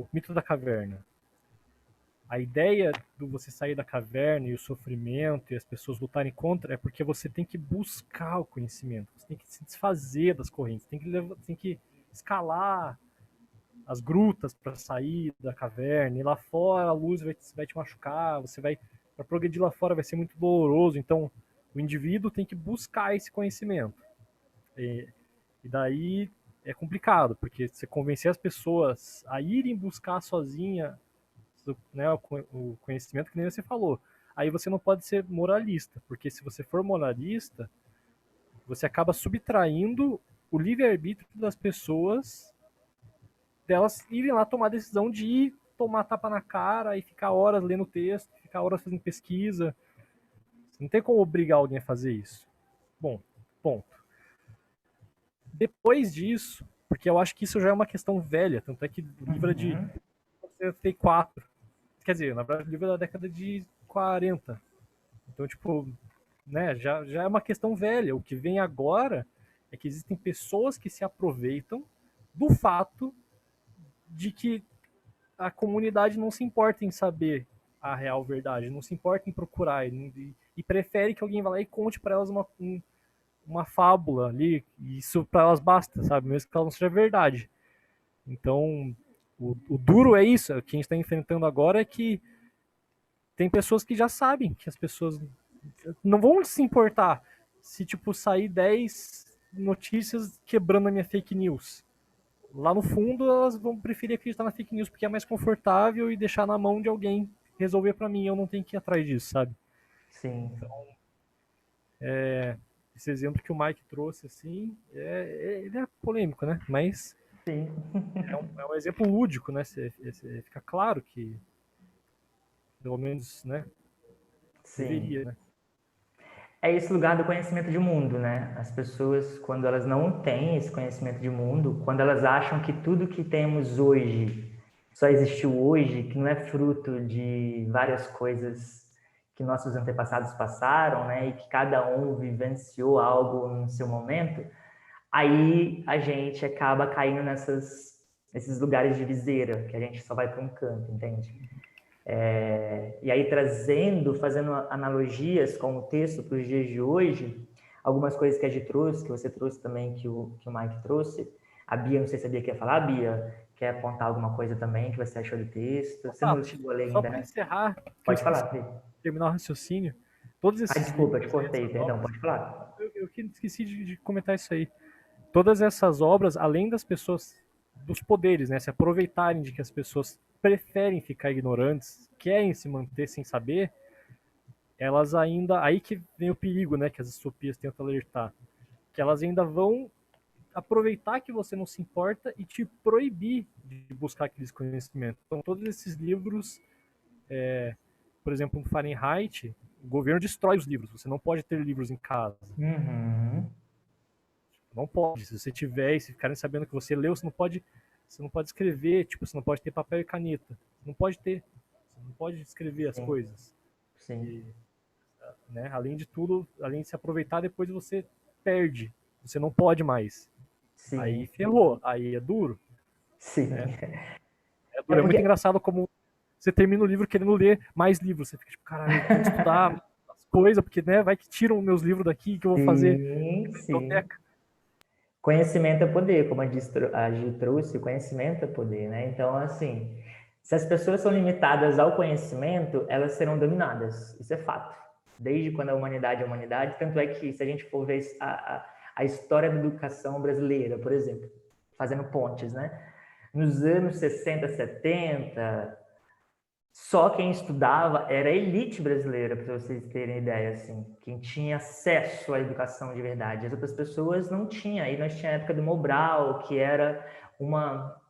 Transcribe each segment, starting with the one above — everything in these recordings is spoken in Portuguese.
o mito da caverna. A ideia do você sair da caverna e o sofrimento e as pessoas lutarem contra é porque você tem que buscar o conhecimento, você tem que se desfazer das correntes, tem que escalar as grutas para sair da caverna, e lá fora a luz vai te machucar, você vai para progredir lá fora vai ser muito doloroso, então o indivíduo tem que buscar esse conhecimento. E daí é complicado, porque você convencer as pessoas a irem buscar sozinha, né, o conhecimento que nem você falou. Aí você não pode ser moralista, porque se você for moralista, você acaba subtraindo o livre-arbítrio das pessoas, delas irem lá tomar a decisão de ir tomar tapa na cara e ficar horas lendo texto, ficar horas fazendo pesquisa. Você não tem como obrigar alguém a fazer isso. Bom, ponto. Depois disso, porque eu acho que isso já é uma questão velha, tanto é que o livro é de 1974. Quer dizer, na verdade, o livro é da década de 40. Então, tipo, né, já é uma questão velha. O que vem agora é que existem pessoas que se aproveitam do fato de que a comunidade não se importa em saber a real verdade, não se importa em procurar e prefere que alguém vá lá e conte para elas uma fábula ali, e isso para elas basta, sabe? Mesmo que ela não seja verdade. Então, o duro é isso, o que a gente está enfrentando agora é que tem pessoas que já sabem que as pessoas não vão se importar se, tipo, sair 10 notícias quebrando a minha fake news. Lá no fundo, elas vão preferir acreditar na fake news porque é mais confortável e deixar na mão de alguém resolver para mim. Eu não tenho que ir atrás disso, sabe? Sim. Esse exemplo que o Mike trouxe, assim, ele é polêmico, né? Mas Sim. é um exemplo lúdico, né? Fica claro que, pelo menos, né? Sim. Deveria, né? É esse lugar do conhecimento de mundo, né? As pessoas, quando elas não têm esse conhecimento de mundo, quando elas acham que tudo que temos hoje só existiu hoje, que não é fruto de várias coisas que nossos antepassados passaram, né? E que cada um vivenciou algo no seu momento, aí a gente acaba caindo nesses lugares de viseira, que a gente só vai para um canto, entende? E aí trazendo, fazendo analogias com o texto para os dias de hoje, algumas coisas que a gente trouxe, que você trouxe também, que o Mike trouxe. A Bia, não sei se a Bia quer falar, Bia, quer apontar alguma coisa também que você achou do texto? Você Tá, não chegou a ler só ainda, para né? encerrar, que eu Pode esqueci falar, Bia. de terminar o raciocínio, todos Ah, esses desculpa, te livros, cortei, essas perdão, obras, pode falar. eu esqueci de comentar isso aí. Todas essas obras, além das pessoas, dos poderes, né, se aproveitarem de que as pessoas preferem ficar ignorantes, querem se manter sem saber, elas ainda, aí que vem o perigo, né, que as distopias tentam alertar, que elas ainda vão aproveitar que você não se importa e te proibir de buscar aqueles conhecimentos. Então, todos esses livros, por exemplo, no Fahrenheit, o governo destrói os livros. Você não pode ter livros em casa. Uhum. Não pode. Se você tiver e se ficarem sabendo que você leu, você não pode escrever, tipo, você não pode ter papel e caneta. Você não pode ter. Você não pode escrever as Sim, coisas. sim, E, né, além de tudo, além de se aproveitar, depois você perde. Você não pode mais. Aí sim, ferrou. Aí é duro, sim. né? É É duro. É muito porque, engraçado como você termina o livro querendo ler mais livros. Você fica tipo, caralho, eu tenho que estudar as coisas, porque, né, vai que tiram meus livros daqui, que eu vou fazer sim, na sim. biblioteca. Conhecimento é poder, como a Gi trouxe, conhecimento é poder, né? Então, assim, se as pessoas são limitadas ao conhecimento, elas serão dominadas. Isso é fato. Desde quando a humanidade é humanidade, tanto é que, se a gente for ver a história da educação brasileira, por exemplo, fazendo pontes, né? Nos anos 60, 70, só quem estudava era a elite brasileira, para vocês terem ideia, assim. Quem tinha acesso à educação de verdade. As outras pessoas não tinham. Aí nós tínhamos a época do Mobral, que era uma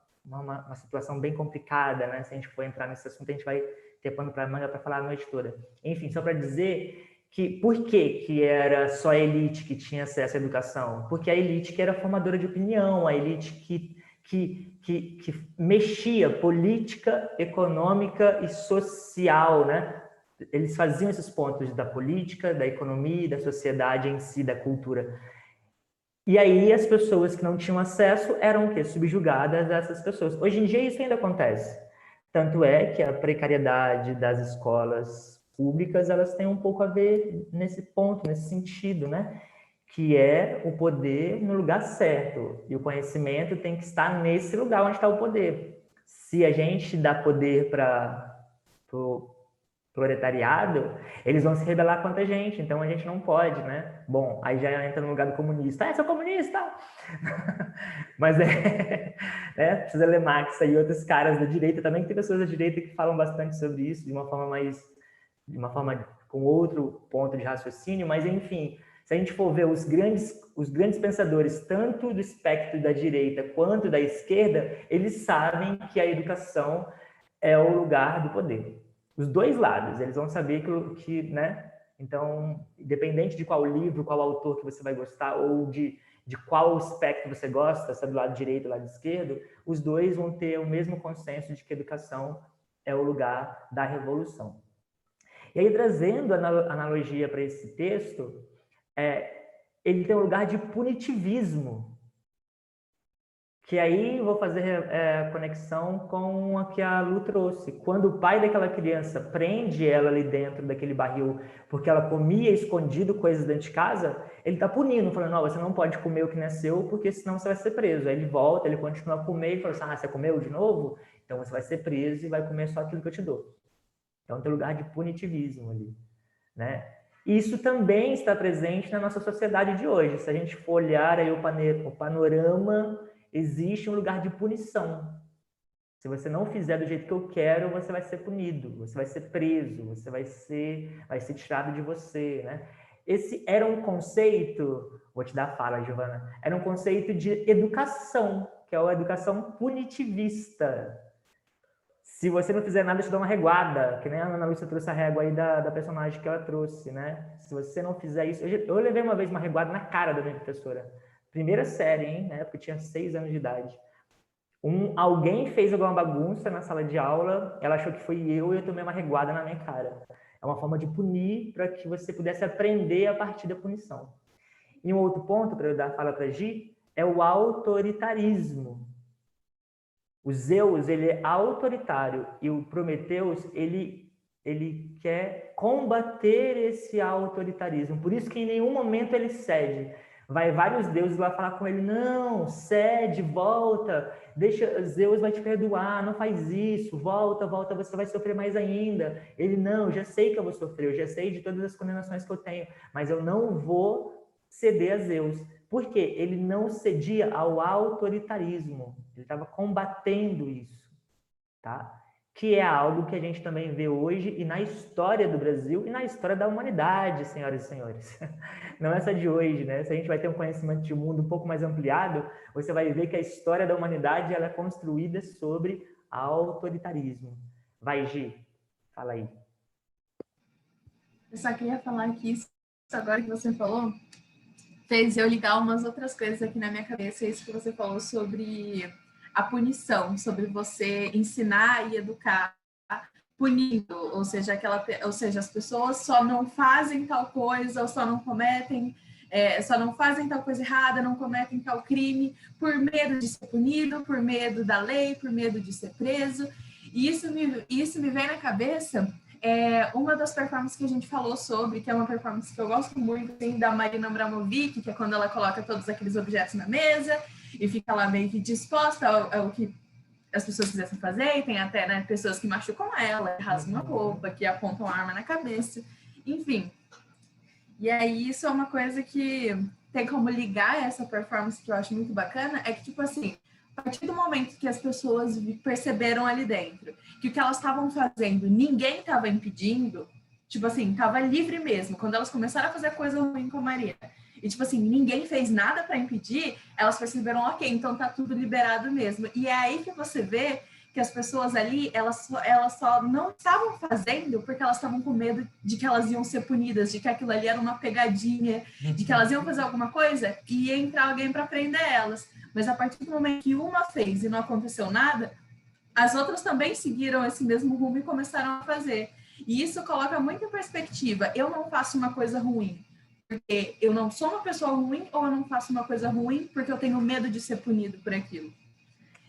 situação bem complicada, né? Se a gente for entrar nesse assunto, a gente vai ter pano para manga para falar a noite toda. Enfim, só para dizer que por que era só a elite que tinha acesso à educação? Porque a elite que era formadora de opinião, a elite que mexia política, econômica e social, né? Eles faziam esses pontos da política, da economia, da sociedade em si, da cultura. E aí as pessoas que não tinham acesso eram o quê? Subjugadas a essas pessoas. Hoje em dia isso ainda acontece. Tanto é que a precariedade das escolas públicas, elas têm um pouco a ver nesse ponto, nesse sentido, né? Que é o poder no lugar certo. E o conhecimento tem que estar nesse lugar onde está o poder. Se a gente dá poder para o proletariado, eles vão se rebelar contra a gente, então a gente não pode, né? Bom, aí já entra no lugar do comunista. Ah, eu sou comunista! Mas precisa ler Marx e outros caras da direita também, que tem pessoas da direita que falam bastante sobre isso, de uma forma com outro ponto de raciocínio, mas enfim, se a gente for ver os grandes pensadores, tanto do espectro da direita quanto da esquerda, eles sabem que a educação é o lugar do poder. Os dois lados, eles vão saber né? Então, independente de qual livro, qual autor que você vai gostar, ou de qual espectro você gosta, se é do lado direito ou do lado esquerdo, os dois vão ter o mesmo consenso de que a educação é o lugar da revolução. E aí, trazendo a analogia para esse texto, ele tem um lugar de punitivismo, que aí vou fazer conexão com a que a Lu trouxe. Quando o pai daquela criança prende ela ali dentro daquele barril porque ela comia escondido coisas dentro de casa, ele está punindo, falando, não, você não pode comer o que não é seu, porque senão você vai ser preso. Aí ele volta, ele continua a comer e fala assim, você comeu de novo? Então você vai ser preso e vai comer só aquilo que eu te dou. Então tem lugar de punitivismo ali, né? Isso também está presente na nossa sociedade de hoje. Se a gente for olhar aí o panorama, existe um lugar de punição. Se você não fizer do jeito que eu quero, você vai ser punido, você vai ser preso, você vai ser tirado de você, né? Esse era um conceito, vou te dar a fala, Giovana, era um conceito de educação, que é a educação punitivista. Se você não fizer nada, eu te dou uma reguada, que nem a Ana Lúcia trouxe a régua aí da personagem que ela trouxe, né? Se você não fizer isso... Eu levei uma vez uma reguada na cara da minha professora. Primeira série, hein? Na época eu tinha 6 anos de idade. Alguém fez alguma bagunça na sala de aula, ela achou que foi eu e eu tomei uma reguada na minha cara. É uma forma de punir para que você pudesse aprender a partir da punição. E um outro ponto, para eu dar a fala para a Gi, é o autoritarismo. O Zeus, ele é autoritário e o Prometeus, ele quer combater esse autoritarismo. Por isso que em nenhum momento ele cede. Vai vários deuses lá falar com ele, não, cede, volta, deixa, Zeus vai te perdoar, não faz isso, volta, você vai sofrer mais ainda. Ele, não, já sei que eu vou sofrer, eu já sei de todas as condenações que eu tenho, mas eu não vou ceder a Zeus. Por quê? Ele não cedia ao autoritarismo. Ele estava combatendo isso, tá? Que é algo que a gente também vê hoje e na história do Brasil e na história da humanidade, senhoras e senhores. Não é só de hoje, né? Se a gente vai ter um conhecimento de mundo um pouco mais ampliado, você vai ver que a história da humanidade ela é construída sobre autoritarismo. Vai, Gi, fala aí. Eu só queria falar que isso agora que você falou fez eu ligar umas outras coisas aqui na minha cabeça, isso que você falou sobre a punição, sobre você ensinar e educar punindo, ou seja, as pessoas só não fazem tal coisa, ou só não fazem tal coisa errada, não cometem tal crime por medo de ser punido, por medo da lei, por medo de ser preso. E isso me vem na cabeça uma das performances que a gente falou sobre, que é uma performance que eu gosto muito, assim, da Marina Abramovic, que é quando ela coloca todos aqueles objetos na mesa e fica lá meio que disposta ao que as pessoas quisessem fazer, e tem até, né, pessoas que machucam ela, rasgam a roupa, que apontam a arma na cabeça, enfim. E aí isso é uma coisa que tem como ligar essa performance que eu acho muito bacana, é que, tipo assim, a partir do momento que as pessoas perceberam ali dentro que o que elas estavam fazendo, ninguém estava impedindo, tipo assim, estava livre mesmo. Quando elas começaram a fazer coisa ruim com a Maria, e tipo assim, ninguém fez nada para impedir, elas perceberam, ok, então tá tudo liberado mesmo. E é aí que você vê que as pessoas ali, elas só não estavam fazendo porque elas estavam com medo de que elas iam ser punidas, de que aquilo ali era uma pegadinha, de que elas iam fazer alguma coisa e ia entrar alguém para prender elas. Mas a partir do momento que uma fez e não aconteceu nada, as outras também seguiram esse mesmo rumo e começaram a fazer. E isso coloca muito em perspectiva. Eu não faço uma coisa ruim. porque eu não sou uma pessoa ruim ou eu não faço uma coisa ruim porque eu tenho medo de ser punido por aquilo.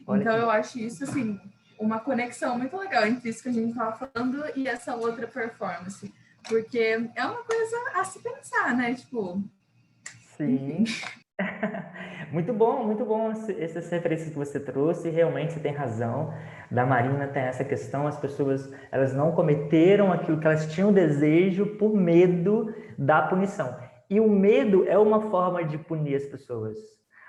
Olha Então que eu acho isso, assim, uma conexão muito legal entre isso que a gente estava falando e essa outra performance. Porque é uma coisa a se pensar, né? Tipo, sim. Muito bom essas referências que você trouxe, realmente você tem razão. Da Marina tem essa questão, as pessoas, elas não cometeram aquilo que elas tinham desejo por medo da punição. E o medo é uma forma de punir as pessoas.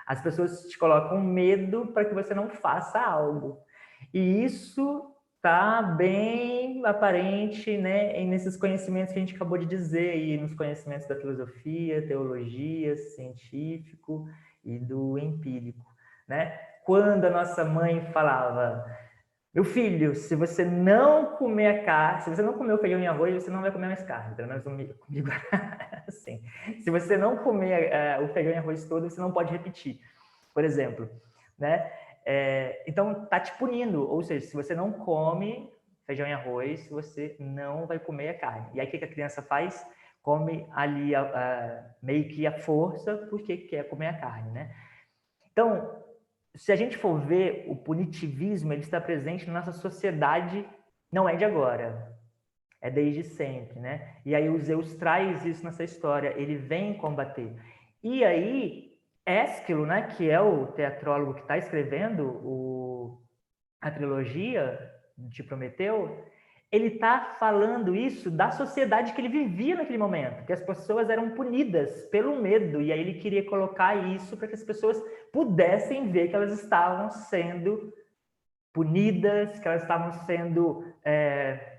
As pessoas te colocam medo para que você não faça algo. E isso tá bem aparente, né, nesses conhecimentos que a gente acabou de dizer, e nos conhecimentos da filosofia, teologia, científico e do empírico, né? Quando a nossa mãe falava: meu filho, se você não comer a carne, se você não comer o feijão e arroz, você não vai comer mais carne. Pelo menos comigo assim. Se você não comer o feijão e arroz todo, você não pode repetir, por exemplo, né? Então, tá te punindo. Ou seja, se você não come feijão e arroz, você não vai comer a carne. E aí, o que a criança faz? Come ali meio que a força, porque quer comer a carne, né? Então, se a gente for ver, o punitivismo ele está presente na nossa sociedade, não é de agora, é desde sempre, né? E aí o Zeus traz isso nessa história, ele vem combater. E aí, Ésquilo, né, que é o teatrólogo que está escrevendo a trilogia de Prometeu, ele está falando isso da sociedade que ele vivia naquele momento, que as pessoas eram punidas pelo medo, e aí ele queria colocar isso para que as pessoas pudessem ver que elas estavam sendo punidas, que elas estavam sendo,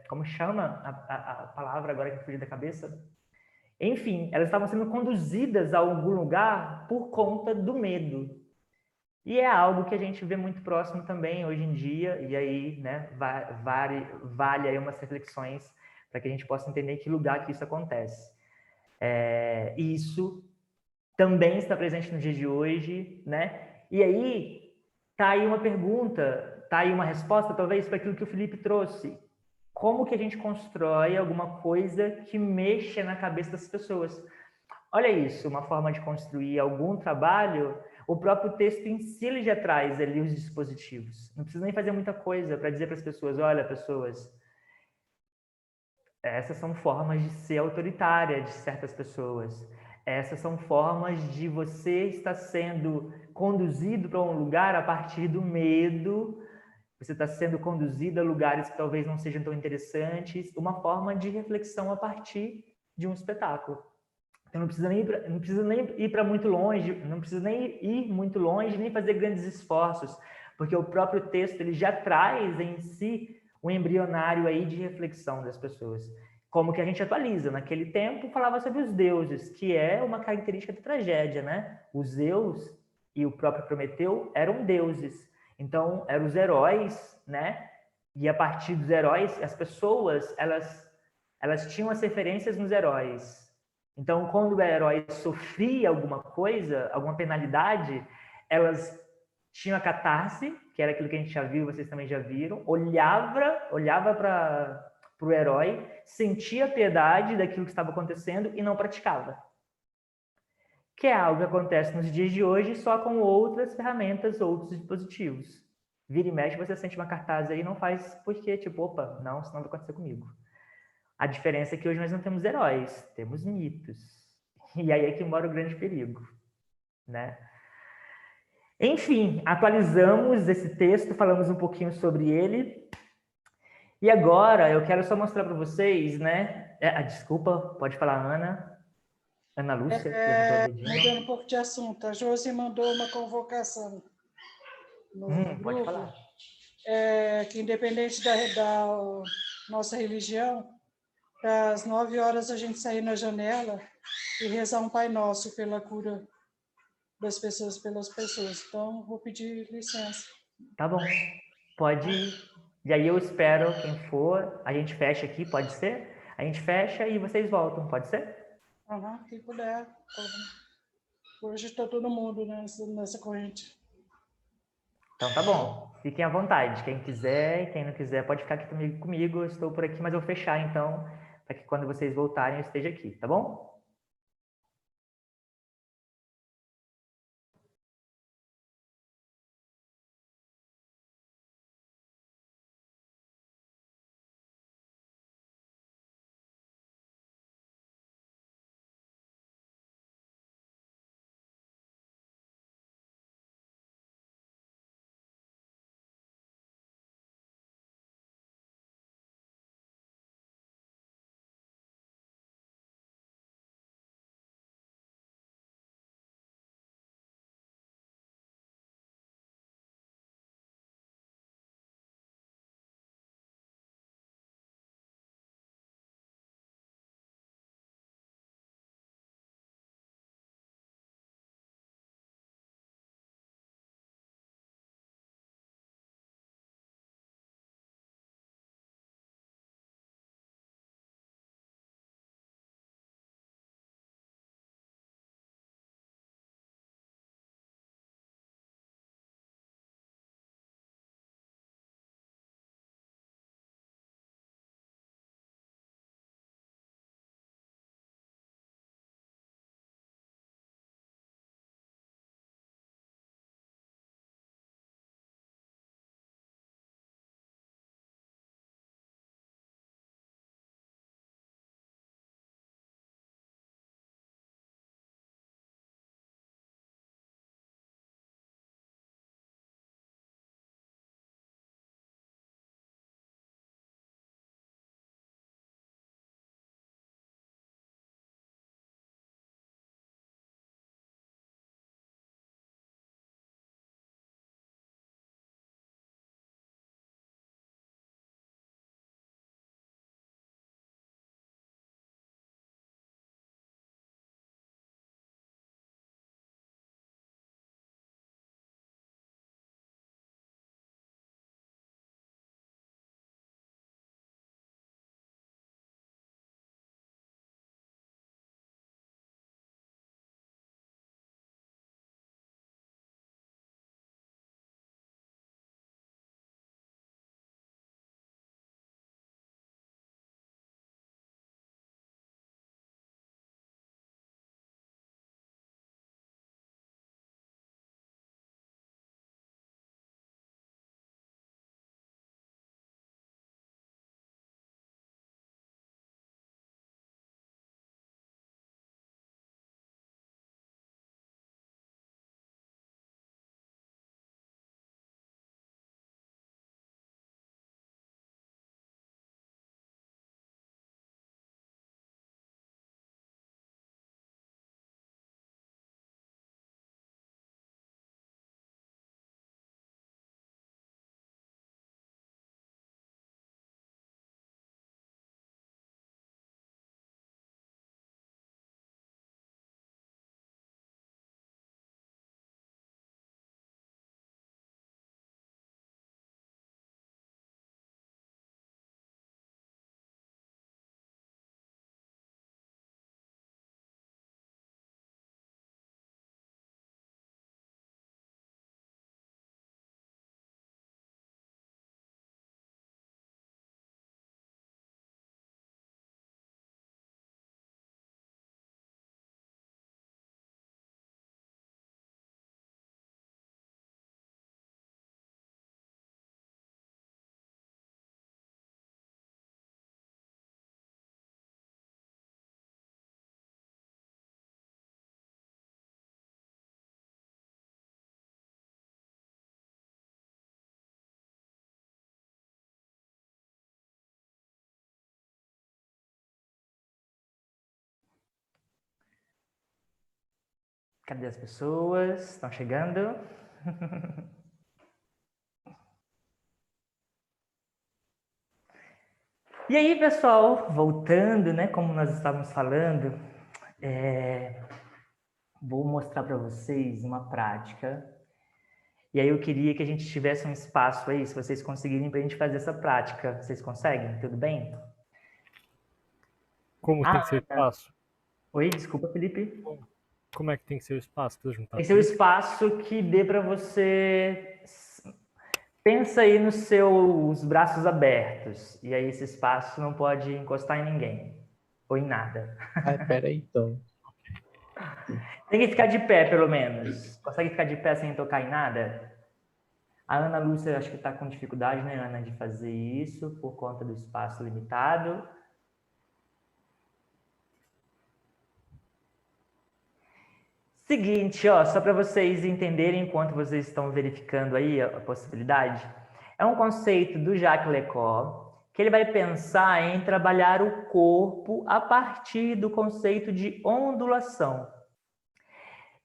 como chama a palavra agora que me fugiu da cabeça? Enfim, elas estavam sendo conduzidas a algum lugar por conta do medo. E é algo que a gente vê muito próximo também hoje em dia, e aí, né, vale aí umas reflexões para que a gente possa entender em que lugar que isso acontece. Isso também está presente no dia de hoje, né? E aí, tá aí uma pergunta, tá aí uma resposta, talvez, para aquilo que o Felipe trouxe. Como que a gente constrói alguma coisa que mexa na cabeça das pessoas? Olha isso, uma forma de construir algum trabalho. O próprio texto em si ele já traz ali os dispositivos. Não precisa nem fazer muita coisa para dizer para as pessoas: olha, pessoas, essas são formas de ser autoritária de certas pessoas. Essas são formas de você estar sendo conduzido para um lugar a partir do medo. Você está sendo conduzido a lugares que talvez não sejam tão interessantes. Uma forma de reflexão a partir de um espetáculo. Então não precisa nem ir para muito longe, não precisa nem ir muito longe, nem fazer grandes esforços, porque o próprio texto ele já traz em si um embrionário aí de reflexão das pessoas. Como que a gente atualiza? Naquele tempo falava sobre os deuses, que é uma característica da tragédia, né? Os Zeus e o próprio Prometeu eram deuses. Então, eram os heróis, né? E a partir dos heróis, as pessoas, elas tinham as referências nos heróis. Então, quando o herói sofria alguma coisa, alguma penalidade, elas tinham a catarse, que era aquilo que a gente já viu, vocês também já viram, olhava para o herói, sentia piedade daquilo que estava acontecendo e não praticava. Que é algo que acontece nos dias de hoje, só com outras ferramentas, outros dispositivos. Vira e mexe, você sente uma cartaz aí e não faz porque, tipo, opa, não, isso não vai acontecer comigo. A diferença é que hoje nós não temos heróis, temos mitos. E aí é que mora o grande perigo, né? Enfim, atualizamos esse texto, falamos um pouquinho sobre ele. E agora eu quero só mostrar para vocês, né? Desculpa, pode falar, Ana. Ana Lúcia, levantou o dedinho. Mudando um pouco de assunto, a Josi mandou uma convocação no Pode grupo, falar. Que independente da nossa religião, às 9 horas a gente sair na janela e rezar um Pai Nosso pela cura das pessoas pelas pessoas. Então, vou pedir licença. Tá bom, pode ir. E aí eu espero quem for, a gente fecha aqui, pode ser? A gente fecha e vocês voltam, pode ser? Quem puder. Hoje está todo mundo nessa corrente. Então tá bom, fiquem à vontade. Quem quiser e quem não quiser pode ficar aqui comigo. Eu estou por aqui, mas eu vou fechar então, para que quando vocês voltarem eu esteja aqui, tá bom? Cadê as pessoas? Estão chegando? E aí, pessoal, voltando, né, como nós estávamos falando, vou mostrar para vocês uma prática. E aí eu queria que a gente tivesse um espaço aí, se vocês conseguirem, para a gente fazer essa prática. Vocês conseguem? Tudo bem? Como tem que ser o espaço? Oi, desculpa, Felipe. Como é que tem que ser o espaço? Precisa juntar Tem que ser um tudo? espaço que dê para você... Pensa aí nos seus braços abertos. E aí esse espaço não pode encostar em ninguém. Ou em nada. Peraí, então. Tem que ficar de pé, pelo menos. Consegue ficar de pé sem tocar em nada? A Ana Lúcia, acho que está com dificuldade, né, Ana, de fazer isso, por conta do espaço limitado. Seguinte, ó, só para vocês entenderem enquanto vocês estão verificando aí a possibilidade, é um conceito do Jacques Lacan, que ele vai pensar em trabalhar o corpo a partir do conceito de ondulação.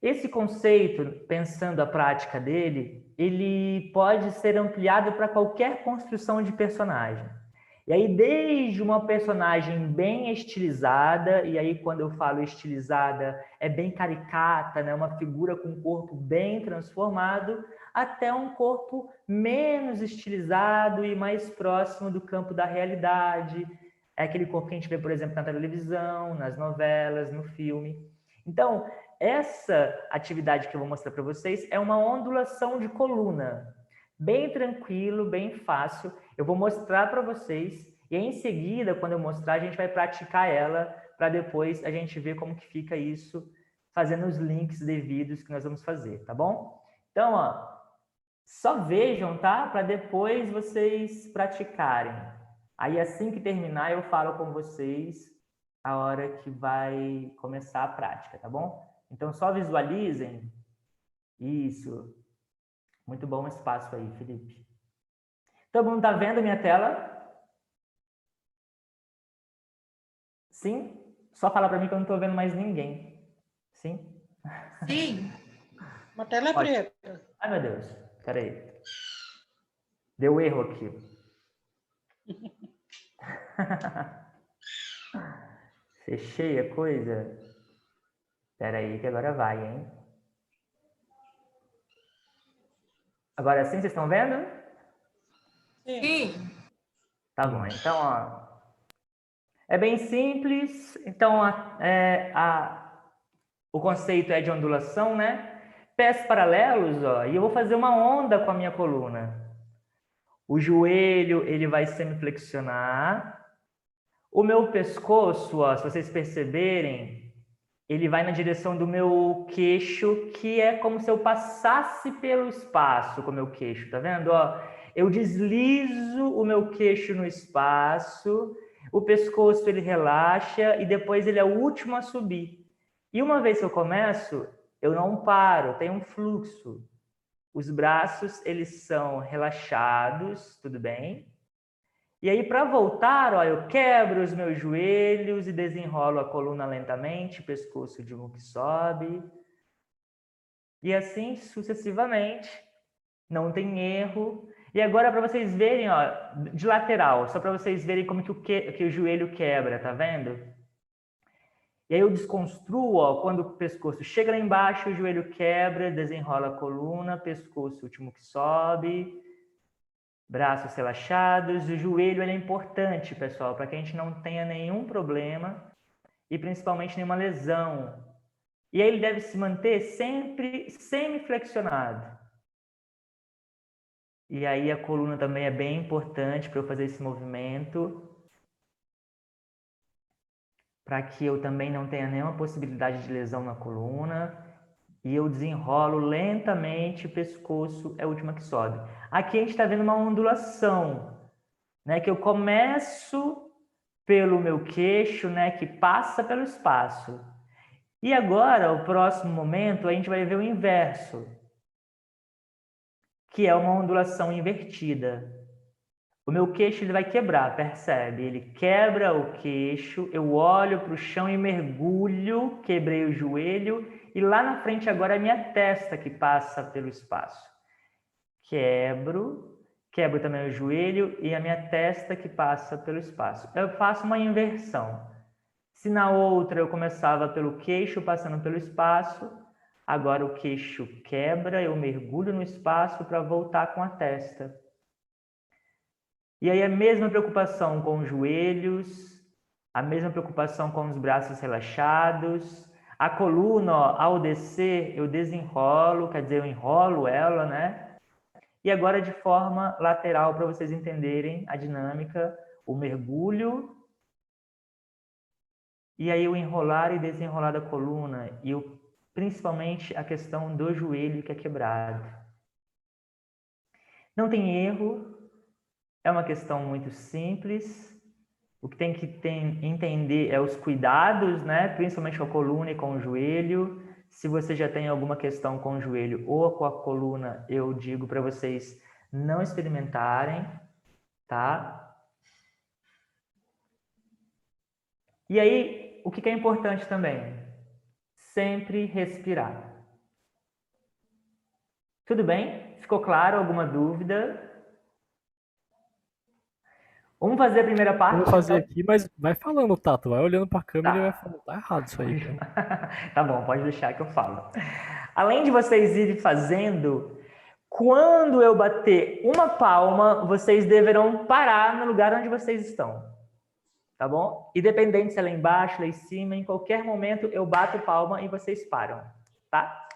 Esse conceito, pensando a prática dele, ele pode ser ampliado para qualquer construção de personagem. E aí, desde uma personagem bem estilizada, e aí quando eu falo estilizada, é bem caricata, né? Uma figura com um corpo bem transformado, até um corpo menos estilizado e mais próximo do campo da realidade. É aquele corpo que a gente vê, por exemplo, na televisão, nas novelas, no filme. Então, essa atividade que eu vou mostrar para vocês é uma ondulação de coluna. Bem tranquilo, bem fácil. Eu vou mostrar para vocês e em seguida, quando eu mostrar, a gente vai praticar ela para depois a gente ver como que fica isso, fazendo os links devidos que nós vamos fazer, tá bom? Então, ó, só vejam, tá? Para depois vocês praticarem. Aí assim que terminar, eu falo com vocês a hora que vai começar a prática, tá bom? Então, só visualizem. Isso. Muito bom o espaço aí, Felipe. Todo mundo tá vendo a minha tela? Sim? Só fala para mim que eu não tô vendo mais ninguém. Sim? Sim. Uma tela preta. Ai, meu Deus. Peraí. Deu erro aqui. Fechei a coisa? Peraí que agora vai, hein? Agora sim, vocês estão vendo? Sim. Tá bom, então, ó, é bem simples. Então, o conceito é de ondulação, né? Pés paralelos, ó, e eu vou fazer uma onda com a minha coluna. O joelho, ele vai semiflexionar. O meu pescoço, ó, se vocês perceberem, ele vai na direção do meu queixo, que é como se eu passasse pelo espaço com o meu queixo, tá vendo? Ó, eu deslizo o meu queixo no espaço, o pescoço ele relaxa e depois ele é o último a subir. E uma vez que eu começo, eu não paro, tem um fluxo. Os braços, eles são relaxados, tudo bem? E aí, para voltar, ó, eu quebro os meus joelhos e desenrolo a coluna lentamente, pescoço de um que sobe. E assim sucessivamente. Não tem erro. E agora, para vocês verem, ó, de lateral, só para vocês verem como que o joelho quebra, tá vendo? E aí eu desconstruo, ó, quando o pescoço chega lá embaixo, o joelho quebra, desenrola a coluna, pescoço último que sobe. Braços relaxados, o joelho ele é importante, pessoal, para que a gente não tenha nenhum problema e principalmente nenhuma lesão. E aí ele deve se manter sempre semiflexionado. E aí a coluna também é bem importante para eu fazer esse movimento, para que eu também não tenha nenhuma possibilidade de lesão na coluna. E eu desenrolo lentamente, o pescoço é a última que sobe. Aqui a gente está vendo uma ondulação, né? Que eu começo pelo meu queixo, né? Que passa pelo espaço. E agora, o próximo momento, a gente vai ver o inverso, que é uma ondulação invertida. O meu queixo ele vai quebrar, percebe? Ele quebra o queixo, eu olho para o chão e mergulho, quebrei o joelho, e lá na frente agora é a minha testa que passa pelo espaço. Quebro também o joelho e a minha testa que passa pelo espaço. Eu faço uma inversão. Se na outra eu começava pelo queixo passando pelo espaço, agora o queixo quebra, eu mergulho no espaço para voltar com a testa. E aí a mesma preocupação com os joelhos, a mesma preocupação com os braços relaxados. A coluna, ó, ao descer, eu desenrolo, quer dizer, eu enrolo ela, né? E agora de forma lateral, para vocês entenderem a dinâmica, o mergulho, e aí o enrolar e desenrolar da coluna, e principalmente a questão do joelho que é quebrado. Não tem erro, é uma questão muito simples. O que tem que entender é os cuidados, né? Principalmente com a coluna e com o joelho. Se você já tem alguma questão com o joelho ou com a coluna, eu digo para vocês não experimentarem, tá? E aí, o que é importante também? Sempre respirar. Tudo bem? Ficou claro? Alguma dúvida? Vamos fazer a primeira parte? Vamos fazer aqui, mas vai falando, Tato. Vai olhando pra câmera e vai Tá. falando. Tá errado isso aí, cara. Tá bom, pode deixar que eu falo. Além de vocês irem fazendo, quando eu bater uma palma, vocês deverão parar no lugar onde vocês estão. Tá bom? Independente se é lá embaixo, lá em cima, em qualquer momento eu bato palma e vocês param. Tá?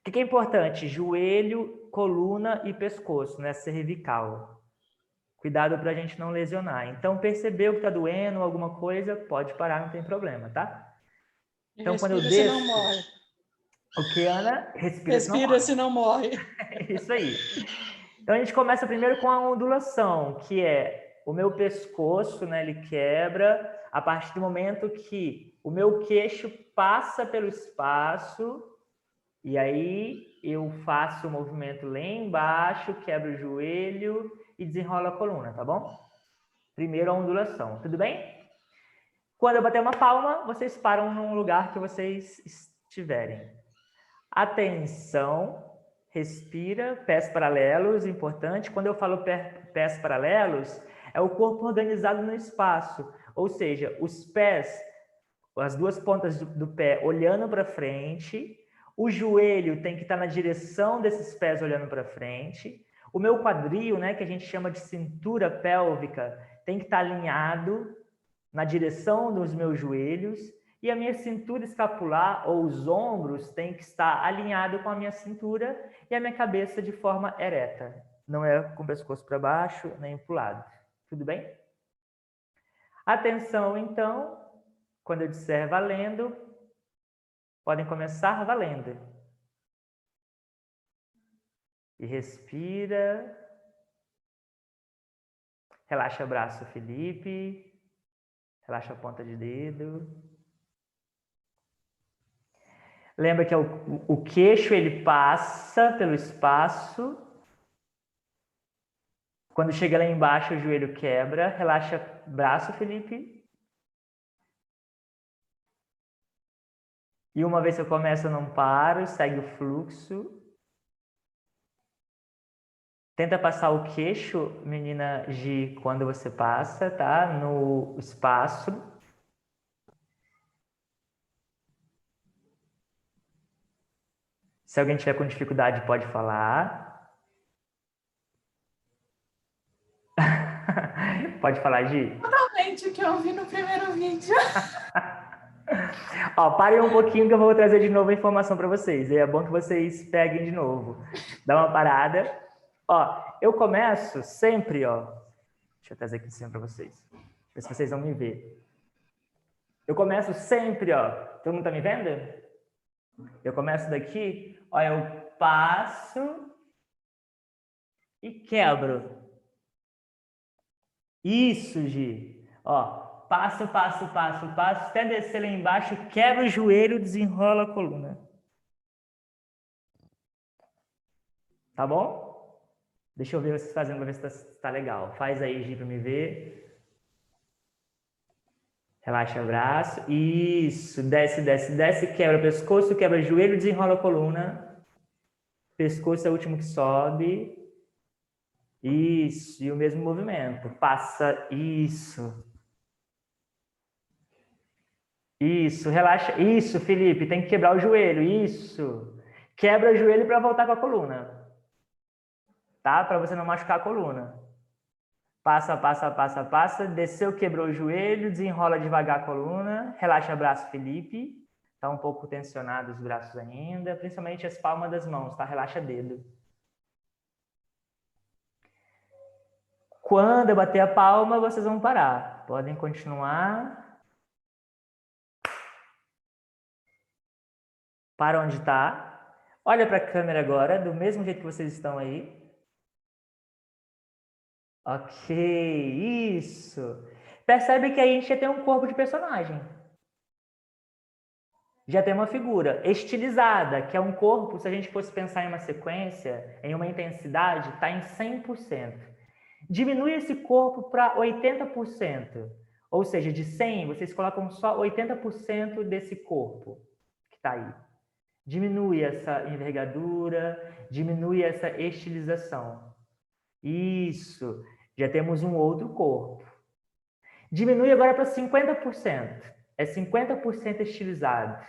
O que é importante? Joelho, coluna e pescoço, né? Cervical. Cuidado para a gente não lesionar. Então, percebeu que está doendo alguma coisa, pode parar, não tem problema, tá? Então, quando eu Respira, desço... se não morre. O que, Ana? Respira, Respira, se não morre. Isso aí. Então, a gente começa primeiro com a ondulação, que é o meu pescoço, né? Ele quebra a partir do momento que o meu queixo passa pelo espaço e aí eu faço o movimento lá embaixo, quebro o joelho e desenrolo a coluna, tá bom? Primeiro a ondulação, tudo bem? Quando eu bater uma palma, vocês param no lugar que vocês estiverem. Atenção, respira, pés paralelos, importante. Quando eu falo pés paralelos, é o corpo organizado no espaço, ou seja, os pés, as duas pontas do pé olhando para frente, o joelho tem que estar na direção desses pés olhando para frente, o meu quadril, né, que a gente chama de cintura pélvica, tem que estar alinhado na direção dos meus joelhos, e a minha cintura escapular ou os ombros tem que estar alinhado com a minha cintura e a minha cabeça de forma ereta. Não é com o pescoço para baixo, nem para o lado. Tudo bem? Atenção, então, quando eu disser valendo, podem começar valendo. E respira. Relaxa o braço, Felipe. Relaxa a ponta de dedo. Lembra que o queixo ele passa pelo espaço. Quando chega lá embaixo, o joelho quebra. Relaxa o braço, Felipe. E uma vez que eu começo, eu não paro. Segue o fluxo. Tenta passar o queixo, menina Gi, quando você passa, tá? No espaço. Se alguém tiver com dificuldade, pode falar. Pode falar, Gi. Totalmente o que eu vi no primeiro vídeo. Ó, parem um pouquinho que eu vou trazer de novo a informação para vocês. É bom que vocês peguem de novo. Dá uma parada. Ó, eu começo sempre, ó. Deixa eu trazer aqui em cima para vocês. Ver se vocês vão me ver. Eu começo sempre, ó. Todo mundo tá me vendo? Eu começo daqui, ó, eu passo e quebro. Isso, Gi. Ó, passo, passo, passo, passo, até descer lá embaixo, quebra o joelho, desenrola a coluna. Tá bom? Deixa eu ver vocês fazendo para ver se tá legal. Faz aí, Gi, para me ver. Relaxa o braço. Isso. Desce, desce, desce. Quebra o pescoço, quebra o joelho, desenrola a coluna. Pescoço é o último que sobe. Isso. E o mesmo movimento. Passa. Isso. Isso. Relaxa. Isso, Felipe. Tem que quebrar o joelho. Isso. Quebra o joelho para voltar com a coluna. Tá? Para você não machucar a coluna. Passa, passa, passa, passa. Desceu, quebrou o joelho. Desenrola devagar a coluna. Relaxa o braço, Felipe. Tá um pouco tensionado os braços ainda. Principalmente as palmas das mãos, tá? Relaxa dedo. Quando eu bater a palma, vocês vão parar. Podem continuar. Para onde está. Olha para a câmera agora, do mesmo jeito que vocês estão aí. Ok, isso. Percebe que a gente já tem um corpo de personagem. Já tem uma figura estilizada, que é um corpo, se a gente fosse pensar em uma sequência, em uma intensidade, está em 100%. Diminui esse corpo para 80%. Ou seja, de 100, vocês colocam só 80% desse corpo que está aí. Diminui essa envergadura, diminui essa estilização. Isso. Já temos um outro corpo. Diminui agora para 50%. É 50% estilizado.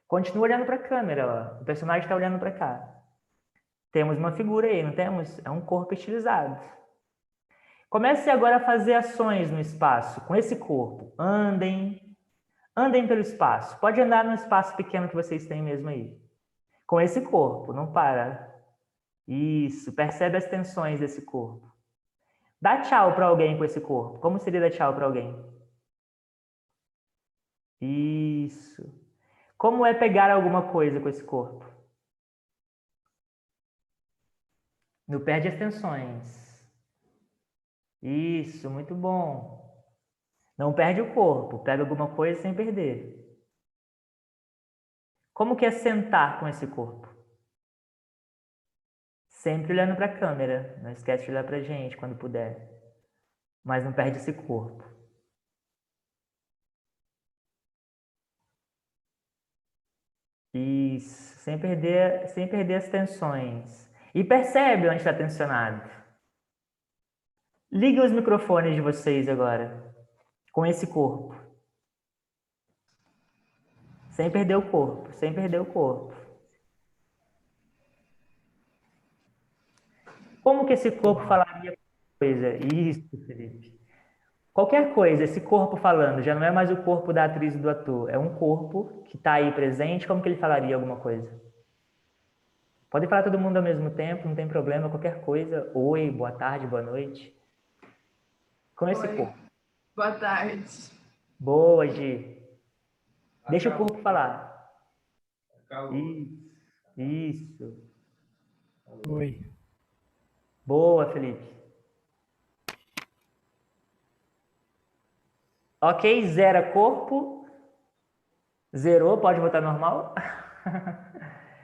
Continua olhando para a câmera. Ó. O personagem está olhando para cá. Temos uma figura aí, não temos? É um corpo estilizado. Comece agora a fazer ações no espaço com esse corpo. Andem. Andem pelo espaço. Pode andar no espaço pequeno que vocês têm mesmo aí. Com esse corpo, não para. Isso, percebe as tensões desse corpo. Dá tchau para alguém com esse corpo. Como seria dar tchau para alguém? Isso. Como é pegar alguma coisa com esse corpo? Não perde as tensões. Isso, muito bom. Não perde o corpo, pega alguma coisa sem perder. Como que é sentar com esse corpo? Sempre olhando para a câmera. Não esquece de olhar para a gente quando puder. Mas não perde esse corpo. Isso. Sem perder as tensões. E percebe onde está tensionado. Liguem os microfones de vocês agora. Com esse corpo. Sem perder o corpo. Sem perder o corpo. Como que esse corpo falaria coisa? Isso, Felipe. Qualquer coisa, esse corpo falando, já não é mais o corpo da atriz e do ator, é um corpo que está aí presente, como que ele falaria alguma coisa? Pode falar todo mundo ao mesmo tempo, não tem problema, qualquer coisa. Oi, boa tarde, boa noite. Com esse Oi. corpo. Boa tarde. Boa, Gi. Deixa o corpo falar. Isso. Oi. Boa, Felipe. Ok, zera corpo. Zerou, pode botar normal.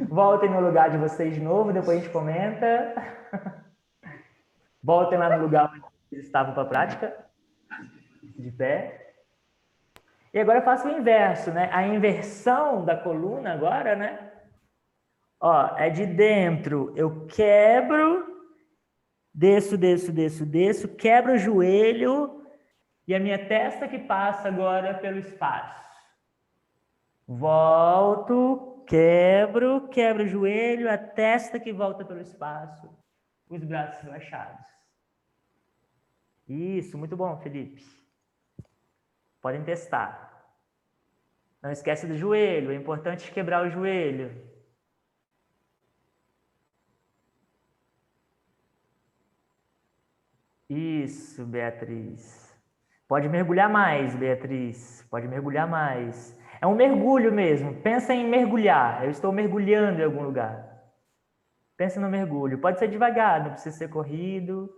Voltem no lugar de vocês de novo, depois a gente comenta. Voltem lá no lugar onde vocês estavam para a prática. De pé. E agora eu faço o inverso, né? A inversão da coluna agora, né? Ó, é de dentro. Eu quebro, desço, desço, desço, desço, quebro o joelho e a minha testa que passa agora pelo espaço. Volto, quebro, quebro o joelho, a testa que volta pelo espaço, os braços relaxados. Isso, muito bom, Felipe. Podem testar. Não esquece do joelho, é importante quebrar o joelho. Isso, Beatriz. Pode mergulhar mais, Beatriz. Pode mergulhar mais. É um mergulho mesmo. Pensa em mergulhar. Eu estou mergulhando em algum lugar. Pensa no mergulho. Pode ser devagar, não precisa ser corrido.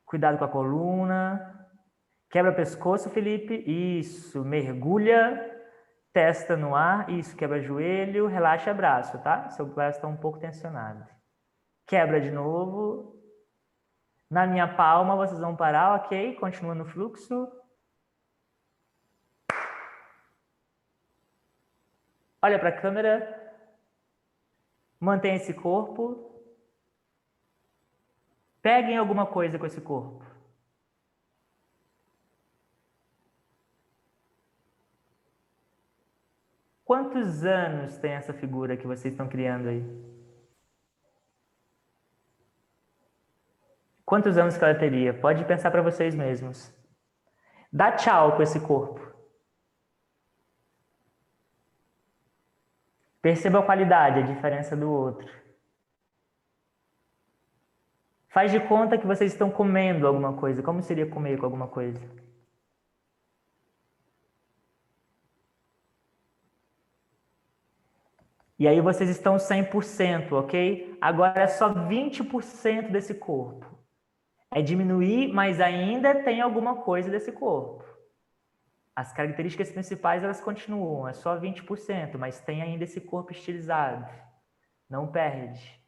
Cuidado com a coluna. Quebra o pescoço, Felipe. Isso. Mergulha. Testa no ar. Isso. Quebra joelho. Relaxa braço, tá? Seu braço está um pouco tensionado. Quebra de novo. Na minha palma, vocês vão parar, ok? Continua no fluxo. Olha para a câmera. Mantenha esse corpo. Peguem alguma coisa com esse corpo. Quantos anos tem essa figura que vocês estão criando aí? Quantos anos que ela teria? Pode pensar para vocês mesmos. Dá tchau com esse corpo. Perceba a qualidade, a diferença do outro. Faz de conta que vocês estão comendo alguma coisa. Como seria comer com alguma coisa? E aí vocês estão 100%, ok? Agora é só 20% desse corpo. É diminuir, mas ainda tem alguma coisa desse corpo. As características principais, elas continuam. É só 20%, mas tem ainda esse corpo estilizado. Não perde.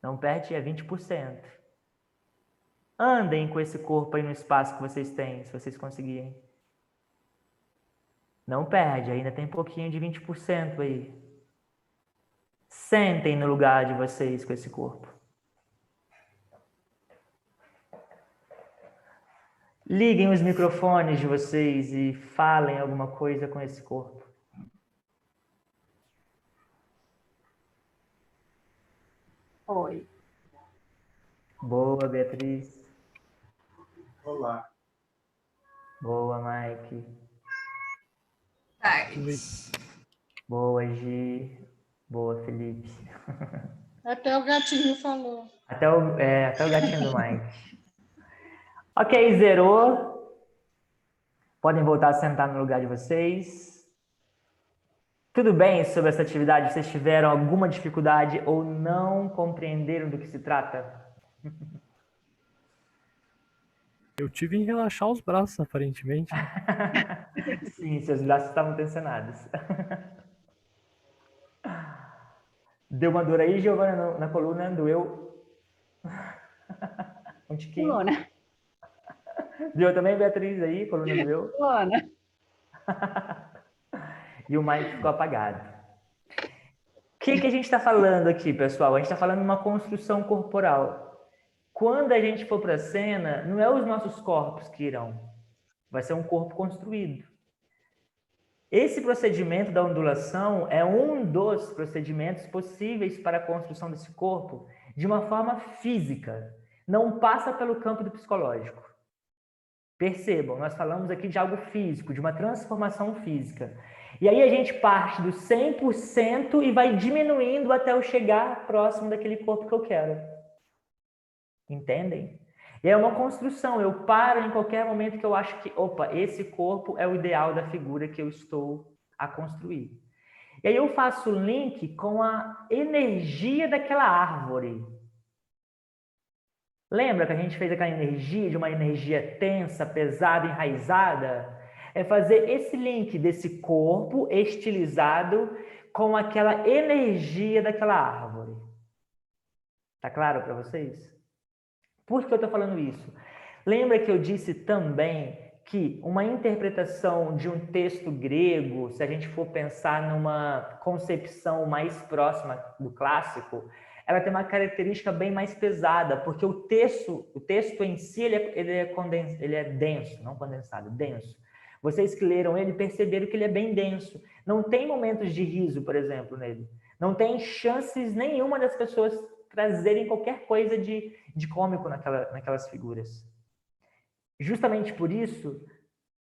Não perde, é 20%. Andem com esse corpo aí no espaço que vocês têm, se vocês conseguirem. Não perde, ainda tem um pouquinho de 20% aí. Sentem no lugar de vocês com esse corpo. Liguem os microfones de vocês e falem alguma coisa com esse corpo. Oi. Boa, Beatriz. Olá. Boa, Mike. Tarde. Boa, Gi. Boa, Felipe. Até o gatinho falou. Até o gatinho do Mike. Ok, zerou. Podem voltar a sentar no lugar de vocês. Tudo bem sobre essa atividade? Vocês tiveram alguma dificuldade ou não compreenderam do que se trata? Eu tive em relaxar os braços, aparentemente. Sim, seus braços estavam tensionados. Deu uma dor aí, Giovana, na coluna? Doeu? Um tiquinho? Coluna. Deu também, Beatriz, aí? Coluna doeu? Coluna. E o Mike ficou apagado. O que a gente está falando aqui, pessoal? A gente está falando de uma construção corporal. Quando a gente for para a cena, não é os nossos corpos que irão. Vai ser um corpo construído. Esse procedimento da ondulação é um dos procedimentos possíveis para a construção desse corpo de uma forma física. Não passa pelo campo do psicológico. Percebam, nós falamos aqui de algo físico, de uma transformação física. E aí a gente parte do 100% e vai diminuindo até eu chegar próximo daquele corpo que eu quero. Entendem? E é uma construção, eu paro em qualquer momento que eu acho que, opa, esse corpo é o ideal da figura que eu estou a construir. E aí eu faço o link com a energia daquela árvore. Lembra que a gente fez aquela energia de uma energia tensa, pesada, enraizada? É fazer esse link desse corpo estilizado com aquela energia daquela árvore. Tá claro para vocês? Por que eu estou falando isso? Lembra que eu disse também que uma interpretação de um texto grego, se a gente for pensar numa concepção mais próxima do clássico, ela tem uma característica bem mais pesada, porque o texto em si ele é denso, não condensado, denso. Vocês que leram ele perceberam que ele é bem denso. Não tem momentos de riso, por exemplo, nele. Não tem chances nenhuma das pessoas trazerem qualquer coisa de cômico naquelas figuras. Justamente por isso,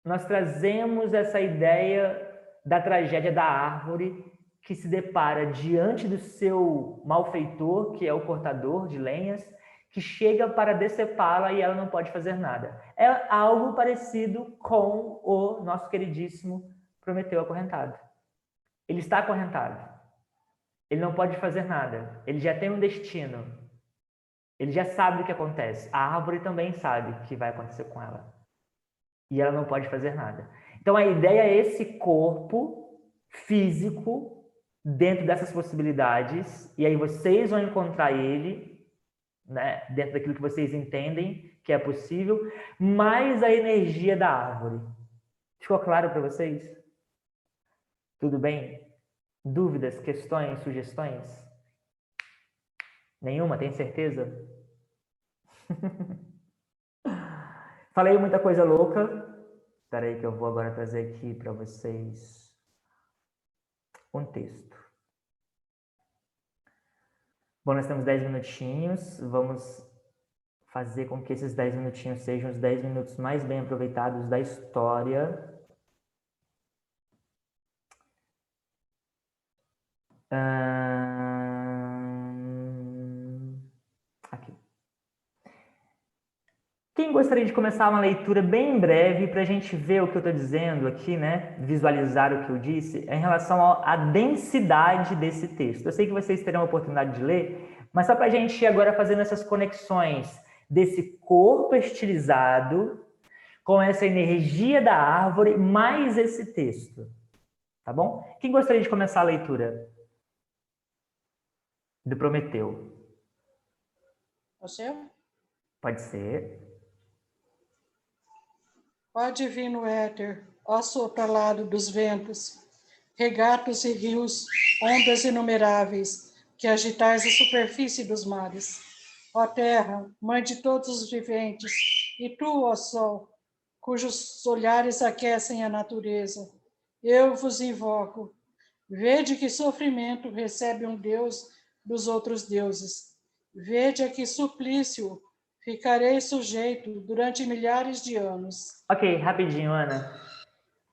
nós trazemos essa ideia da tragédia da árvore que se depara diante do seu malfeitor, que é o cortador de lenhas, que chega para decepá-la e ela não pode fazer nada. É algo parecido com o nosso queridíssimo Prometeu acorrentado. Ele está acorrentado. Ele não pode fazer nada. Ele já tem um destino. Ele já sabe o que acontece. A árvore também sabe o que vai acontecer com ela. E ela não pode fazer nada. Então a ideia é esse corpo físico dentro dessas possibilidades. E aí vocês vão encontrar ele, né, dentro daquilo que vocês entendem que é possível, mais a energia da árvore. Ficou claro para vocês? Tudo bem? Dúvidas, questões, sugestões? Nenhuma, tem certeza? Falei muita coisa louca. Espera aí que eu vou agora trazer aqui para vocês um texto. Bom, nós temos 10 minutinhos. Vamos fazer com que esses 10 minutinhos sejam os 10 minutos mais bem aproveitados da história. Aqui. Quem gostaria de começar uma leitura bem breve para a gente ver o que eu estou dizendo aqui, né? Visualizar o que eu disse, em relação à densidade desse texto. Eu sei que vocês terão a oportunidade de ler, mas só para a gente ir agora fazendo essas conexões desse corpo estilizado com essa energia da árvore, mais esse texto. Tá bom? Quem gostaria de começar a leitura do Prometeu? Você? Pode ser. Ó divino éter, ó sopralado dos ventos, regatos e rios, ondas inumeráveis, que agitais a superfície dos mares. Ó terra, mãe de todos os viventes, e tu, ó sol, cujos olhares aquecem a natureza, eu vos invoco. Vede que sofrimento recebe um Deus dos outros deuses. Vede a que suplício ficarei sujeito durante milhares de anos. Ok, rapidinho, Ana.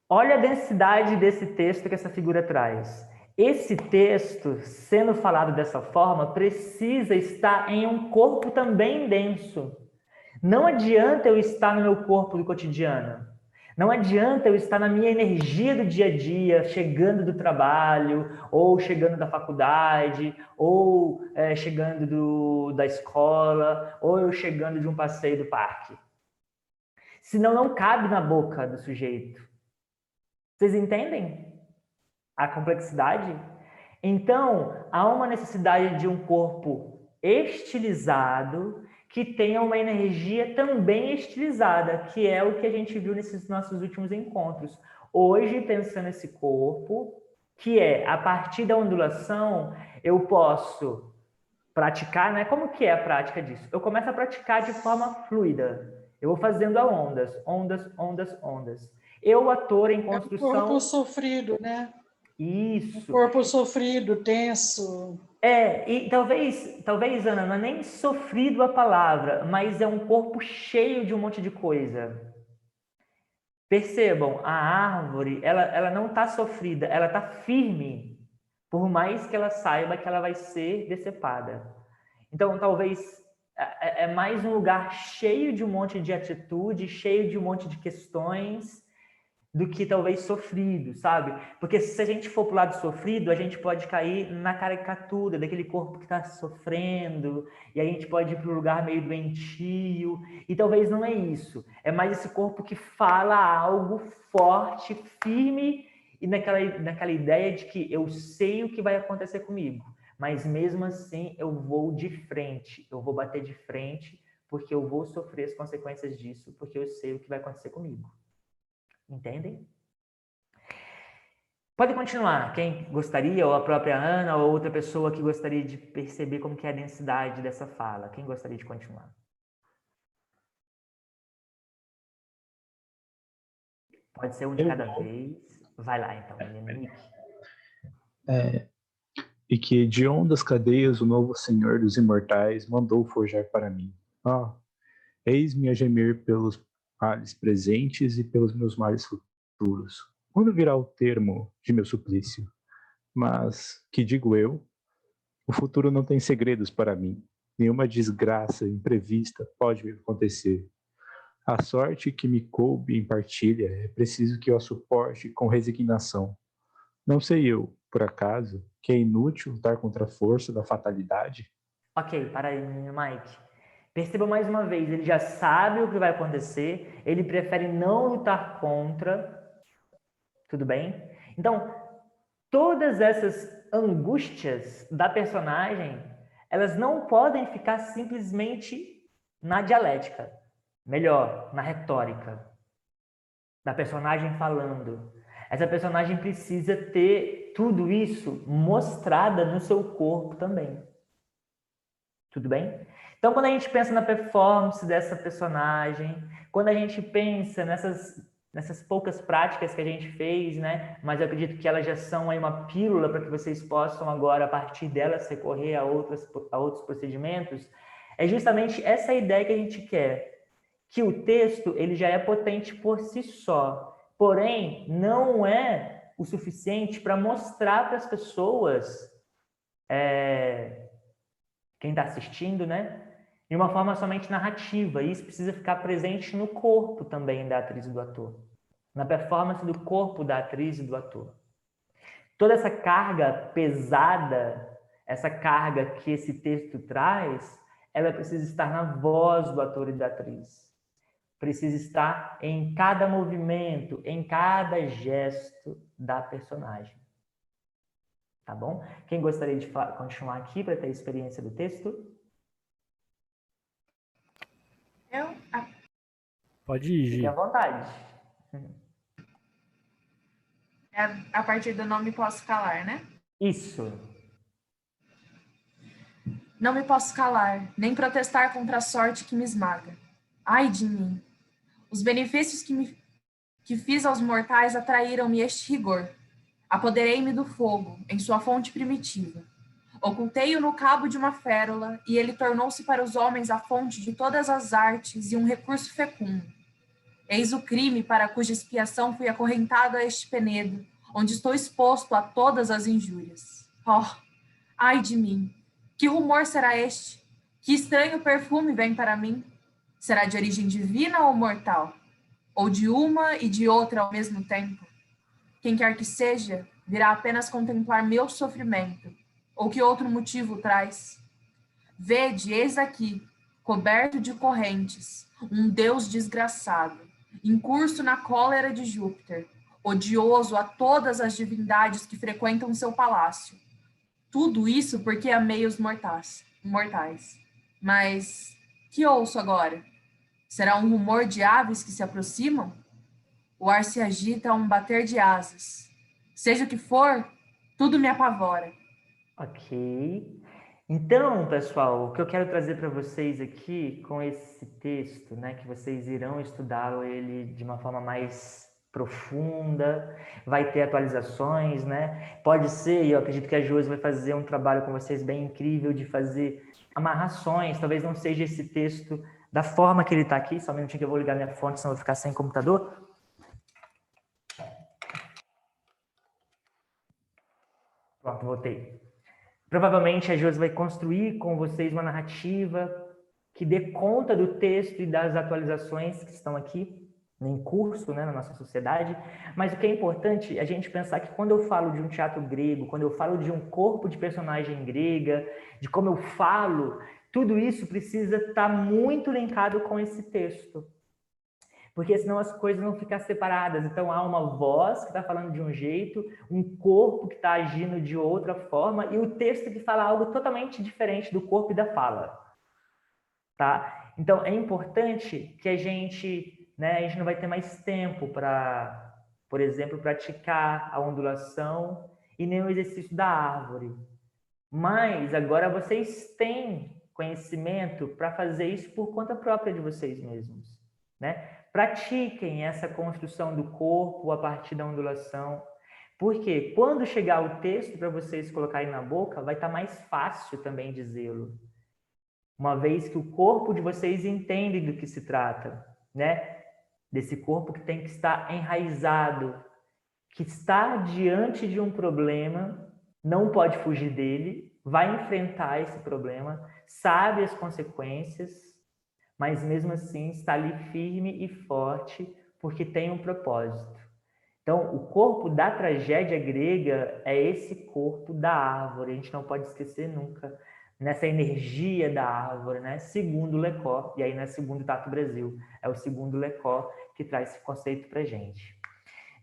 Olha a densidade desse texto que essa figura traz. Esse texto, sendo falado dessa forma, precisa estar em um corpo também denso. Não adianta eu estar no meu corpo do cotidiano. Não adianta eu estar na minha energia do dia a dia, chegando do trabalho, ou chegando da faculdade, ou chegando da escola, ou eu chegando de um passeio do parque. Senão não cabe na boca do sujeito. Vocês entendem a complexidade? Então, há uma necessidade de um corpo estilizado que tenha uma energia também estilizada, que é o que a gente viu nesses nossos últimos encontros. Hoje, pensando nesse corpo, que é, a partir da ondulação, eu posso praticar, né? Como que é a prática disso? Eu começo a praticar de forma fluida. Eu vou fazendo a ondas, ondas, ondas, ondas. Eu, ator em construção... É um corpo sofrido, né? Isso. Um corpo sofrido, tenso. E talvez, Ana, não é nem sofrido a palavra, mas é um corpo cheio de um monte de coisa. Percebam, a árvore, ela não está sofrida, ela está firme, por mais que ela saiba que ela vai ser decepada. Então, talvez é mais um lugar cheio de um monte de atitude, cheio de um monte de questões, do que talvez sofrido, sabe? Porque se a gente for para o lado sofrido, a gente pode cair na caricatura daquele corpo que está sofrendo, e a gente pode ir para um lugar meio doentio, e talvez não é isso. É mais esse corpo que fala algo forte, firme, e naquela ideia de que eu sei o que vai acontecer comigo, mas mesmo assim eu vou de frente, eu vou bater de frente, porque eu vou sofrer as consequências disso, porque eu sei o que vai acontecer comigo. Entendem? Pode continuar. Quem gostaria, ou a própria Ana, ou outra pessoa que gostaria de perceber como que é a densidade dessa fala. Quem gostaria de continuar? Pode ser um de cada vez. Vai lá, então, menino Nick. E que de ondas cadeias o novo Senhor dos imortais mandou forjar para mim. Eis-me a gemer pelos males presentes e pelos meus males futuros. Quando virá o termo de meu suplício? Mas, que digo eu, o futuro não tem segredos para mim. Nenhuma desgraça imprevista pode me acontecer. A sorte que me coube em partilha é preciso que eu a suporte com resignação. Não sei eu, por acaso, que é inútil lutar contra a força da fatalidade? Ok, para aí, menino Mike. Perceba mais uma vez, ele já sabe o que vai acontecer, ele prefere não lutar contra, tudo bem? Então, todas essas angústias da personagem, elas não podem ficar simplesmente na dialética, melhor, na retórica, da personagem falando. Essa personagem precisa ter tudo isso mostrada no seu corpo também. Tudo bem? Então, quando a gente pensa na performance dessa personagem, quando a gente pensa nessas poucas práticas que a gente fez, né? Mas eu acredito que elas já são aí uma pílula para que vocês possam agora, a partir delas, recorrer a outros procedimentos, é justamente essa ideia que a gente quer, que o texto ele já é potente por si só, porém, não é o suficiente para mostrar para as pessoas, quem está assistindo, né? De uma forma somente narrativa. E isso precisa ficar presente no corpo também da atriz e do ator. Na performance do corpo da atriz e do ator. Toda essa carga pesada, essa carga que esse texto traz, ela precisa estar na voz do ator e da atriz. Precisa estar em cada movimento, em cada gesto da personagem. Tá bom? Quem gostaria de continuar aqui para ter a experiência do texto? Eu? Pode ir, Fique à Gi. vontade. A partir do Não Me Posso Calar, né? Isso. Não me posso calar, nem protestar contra a sorte que me esmaga. Ai de mim! Os benefícios que fiz aos mortais atraíram-me este rigor. Apoderei-me do fogo, em sua fonte primitiva. Ocultei-o no cabo de uma férola, e ele tornou-se para os homens a fonte de todas as artes e um recurso fecundo. Eis o crime para cuja expiação fui acorrentado a este penedo, onde estou exposto a todas as injúrias. Oh, ai de mim! Que rumor será este? Que estranho perfume vem para mim? Será de origem divina ou mortal? Ou de uma e de outra ao mesmo tempo? Quem quer que seja, virá apenas contemplar meu sofrimento, ou que outro motivo traz. Vede, eis aqui, coberto de correntes, um Deus desgraçado, incurso na cólera de Júpiter, odioso a todas as divindades que frequentam seu palácio. Tudo isso porque amei os mortais. Mas que ouço agora? Será um rumor de aves que se aproximam? O ar se agita a um bater de asas. Seja o que for, tudo me apavora. Ok. Então, pessoal, o que eu quero trazer para vocês aqui com esse texto, né, que vocês irão estudá-lo ele de uma forma mais profunda, vai ter atualizações, né? Pode ser, e eu acredito que a Josi vai fazer um trabalho com vocês bem incrível de fazer amarrações, talvez não seja esse texto da forma que ele está aqui, só um minutinho que eu vou ligar minha fonte, senão eu vou ficar sem computador. Pronto, voltei. Provavelmente a Josi vai construir com vocês uma narrativa que dê conta do texto e das atualizações que estão aqui em curso, né, na nossa sociedade. Mas o que é importante é a gente pensar que quando eu falo de um teatro grego, quando eu falo de um corpo de personagem grega, de como eu falo, tudo isso precisa estar muito linkado com esse texto. Porque senão as coisas vão ficar separadas. Então há uma voz que está falando de um jeito, um corpo que está agindo de outra forma e o texto que fala algo totalmente diferente do corpo e da fala. Tá? Então é importante que a gente não vai ter mais tempo para, por exemplo, praticar a ondulação e nem o exercício da árvore. Mas agora vocês têm conhecimento para fazer isso por conta própria de vocês mesmos, né? Pratiquem essa construção do corpo a partir da ondulação, porque quando chegar o texto para vocês colocarem na boca, vai estar mais fácil também dizê-lo, uma vez que o corpo de vocês entende do que se trata, né? Desse corpo que tem que estar enraizado, que está diante de um problema, não pode fugir dele, vai enfrentar esse problema, sabe as consequências, mas mesmo assim está ali firme e forte, porque tem um propósito. Então, o corpo da tragédia grega é esse corpo da árvore, a gente não pode esquecer nunca, nessa energia da árvore, né? Segundo Lecó, e aí não é segundo Tato Brasil, é o segundo Lecó que traz esse conceito para a gente.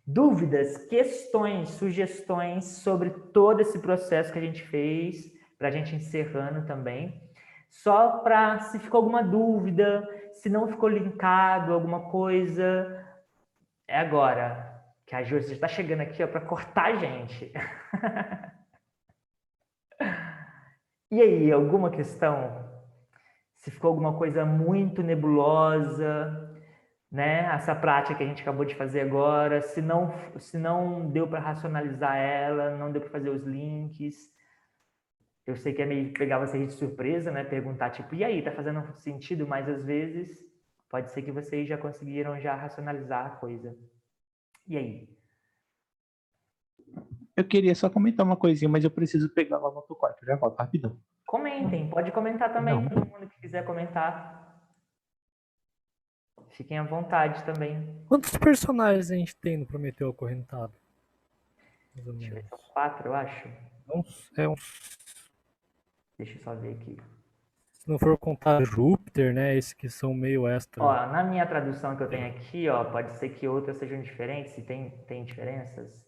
Dúvidas, questões, sugestões sobre todo esse processo que a gente fez, para a gente encerrando também. Só para, se ficou alguma dúvida, se não ficou linkado alguma coisa, é agora. Que a Josi está chegando aqui para cortar a gente. E aí, alguma questão? Se ficou alguma coisa muito nebulosa, né? Essa prática que a gente acabou de fazer agora, se não deu para racionalizar ela, não deu para fazer os links. Eu sei que é meio pegar vocês de surpresa, né? Perguntar tipo, e aí, tá fazendo sentido? Mas às vezes pode ser que vocês já conseguiram já racionalizar a coisa. E aí? Eu queria só comentar uma coisinha, mas eu preciso pegar lá no outro quarto. Eu já volto rapidão. Comentem, pode comentar também, Não. todo mundo que quiser comentar. Fiquem à vontade também. Quantos personagens a gente tem no Prometeu Acorrentado? Mais ou Deixa eu ver, menos. são 4, eu acho. É uns, Deixa eu só ver aqui. se não for contar Júpiter, né? Esses que são meio extra. Ó, na minha tradução que eu tenho aqui, ó, pode ser que outras sejam diferentes, se tem diferenças.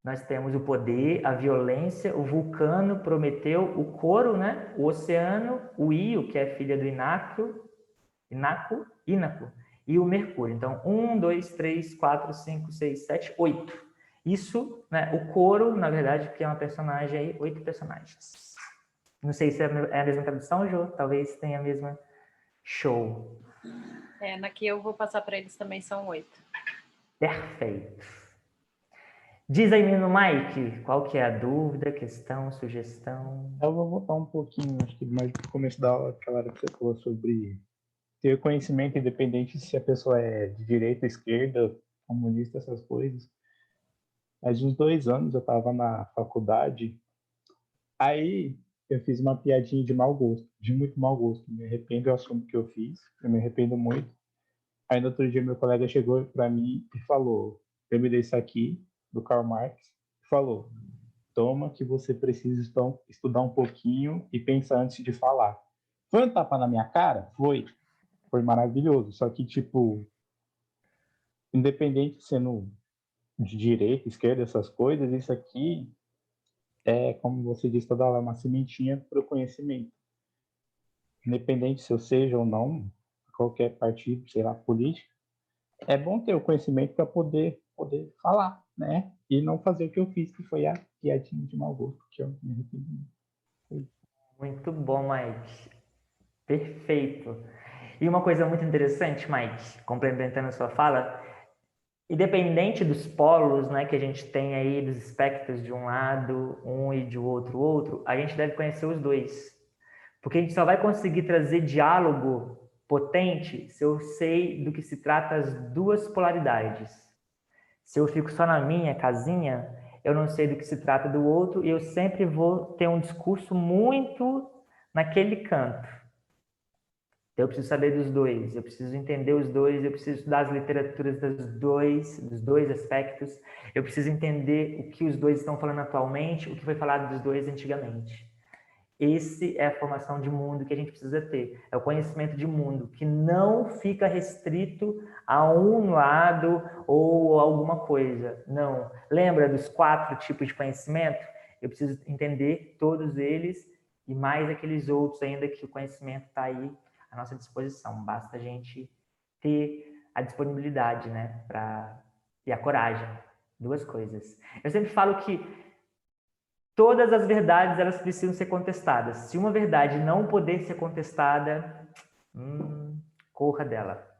Nós temos o poder, a violência, o vulcano, Prometeu, o coro, né? O oceano, o Io, que é filha do Inaco, e o Mercúrio. Então, 1, 2, 3, 4, 5, 6, 7, 8. Isso, né? O coro, na verdade, que é uma personagem aí, 8 personagens. Não sei se é a mesma tradução, Jô, talvez tenha a mesma. Show. Na que eu vou passar para eles também são 8. Perfeito. Diz aí, menino Mike, qual que é a dúvida, questão, sugestão? Eu vou voltar um pouquinho, acho que mais pro começo da aula, aquela hora que você falou sobre ter conhecimento independente se a pessoa é de direita, esquerda, comunista, essas coisas. Faz uns 2 anos eu estava na faculdade, aí eu fiz uma piadinha de mau gosto, de muito mau gosto. Me arrependo, eu assumo que eu fiz, eu me arrependo muito. Aí no outro dia meu colega chegou para mim e falou, eu me dei isso aqui, do Karl Marx, e falou, toma que você precisa estudar um pouquinho e pensar antes de falar. Foi um tapa na minha cara? Foi maravilhoso. Só que, tipo, independente de sendo de direita, esquerda, essas coisas, isso aqui é, como você disse toda hora, uma sementinha para o conhecimento. Independente se eu seja ou não, qualquer partido, sei lá, político, é bom ter o conhecimento para poder falar, né? E não fazer o que eu fiz, que foi a piadinha de mau gosto, que eu me arrependi. Muito bom, Mike. Perfeito. E uma coisa muito interessante, Mike, complementando a sua fala, independente dos polos, né, que a gente tem aí, dos espectros de um lado, um e de outro, a gente deve conhecer os dois. Porque a gente só vai conseguir trazer diálogo potente se eu sei do que se trata as duas polaridades. Se eu fico só na minha casinha, eu não sei do que se trata do outro e eu sempre vou ter um discurso muito naquele canto. Então, eu preciso saber dos dois, eu preciso entender os dois, eu preciso estudar as literaturas dos dois aspectos, eu preciso entender o que os dois estão falando atualmente, o que foi falado dos dois antigamente. Esse é a formação de mundo que a gente precisa ter. É o conhecimento de mundo, que não fica restrito a um lado ou alguma coisa. Não. Lembra dos 4 tipos de conhecimento? Eu preciso entender todos eles e mais aqueles outros ainda que o conhecimento está aí à nossa disposição. Basta a gente ter a disponibilidade, né? E a coragem. 2 coisas. Eu sempre falo que todas as verdades elas precisam ser contestadas. Se uma verdade não poder ser contestada, corra dela.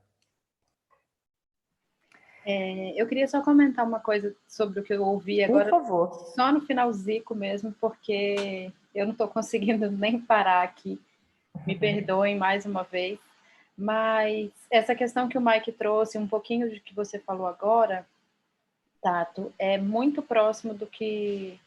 Eu queria só comentar uma coisa sobre o que eu ouvi agora. Por favor. Só no finalzinho mesmo, porque eu não estou conseguindo nem parar aqui. Me perdoem mais uma vez. Mas essa questão que o Mike trouxe, um pouquinho de que você falou agora, Tato, é muito próximo do que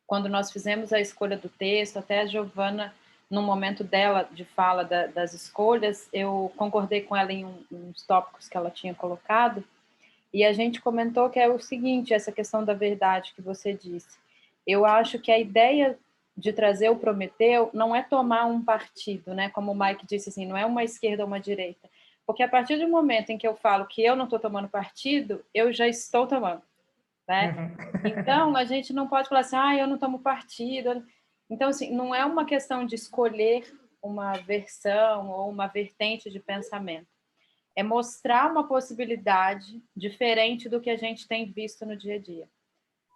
quando nós fizemos a escolha do texto, até a Giovana, no momento dela de fala das escolhas, eu concordei com ela em uns tópicos que ela tinha colocado, e a gente comentou que é o seguinte, essa questão da verdade que você disse. Eu acho que a ideia de trazer o Prometeu não é tomar um partido, né? Como o Mike disse, assim, não é uma esquerda ou uma direita. Porque a partir do momento em que eu falo que eu não estou tomando partido, eu já estou tomando. Né? Então, a gente não pode falar assim, eu não tomo partido. Então, assim, não é uma questão de escolher uma versão ou uma vertente de pensamento. é mostrar uma possibilidade diferente do que a gente tem visto no dia a dia.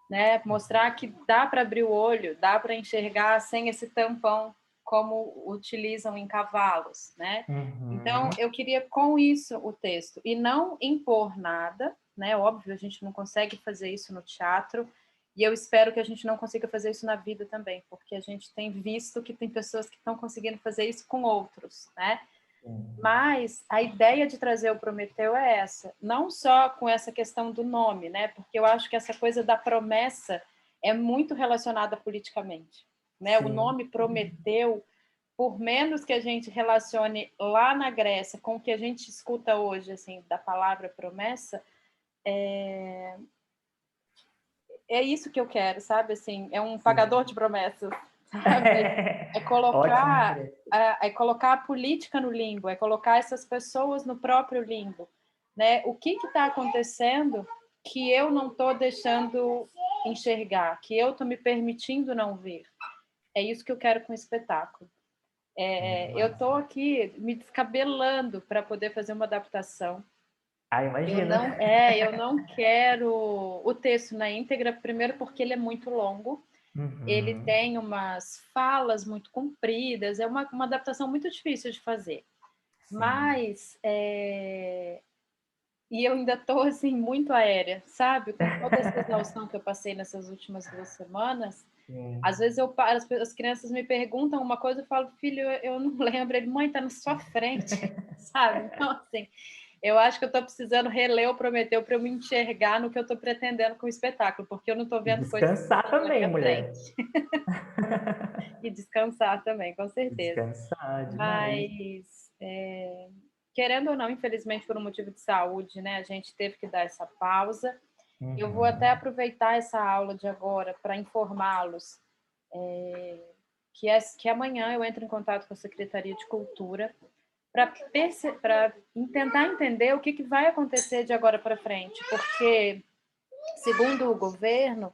Né? Mostrar que dá para abrir o olho, dá para enxergar sem esse tampão como utilizam em cavalos, né? Então, eu queria com isso o texto, e não impor nada, né? Óbvio, a gente não consegue fazer isso no teatro, e eu espero que a gente não consiga fazer isso na vida também, porque a gente tem visto que tem pessoas que estão conseguindo fazer isso com outros, né? Mas a ideia de trazer o Prometeu é essa, não só com essa questão do nome, né? Porque eu acho que essa coisa da promessa é muito relacionada politicamente, né? O nome Prometeu, por menos que a gente relacione lá na Grécia com o que a gente escuta hoje, assim, da palavra promessa, é isso que eu quero, sabe? Assim, é um pagador de promessas, sabe? É colocar a política no limbo, é colocar essas pessoas no próprio limbo, né? O que está acontecendo que eu não estou deixando enxergar, que eu estou me permitindo não ver? É isso que eu quero com o espetáculo. Eu estou aqui me descabelando para poder fazer uma adaptação. Imagina. Eu não quero o texto na íntegra, primeiro porque ele é muito longo, ele tem umas falas muito compridas, é uma adaptação muito difícil de fazer. Mas, e eu ainda estou assim, muito aérea, sabe? Com toda essa exaustão que eu passei nessas últimas 2 semanas, às vezes as crianças me perguntam uma coisa, eu falo, filho, eu não lembro. Ele, mãe, está na sua frente, sabe? Então, assim, eu acho que eu estou precisando reler o Prometeu para eu me enxergar no que eu estou pretendendo com o espetáculo, porque eu não estou vendo coisas descansar também, mulher. E descansar também, com certeza. Descansar demais. Mas, querendo ou não, infelizmente, por um motivo de saúde, né, a gente teve que dar essa pausa. Eu vou até aproveitar essa aula de agora para informá-los que amanhã eu entro em contato com a Secretaria de Cultura para tentar entender o que vai acontecer de agora para frente, porque, segundo o governo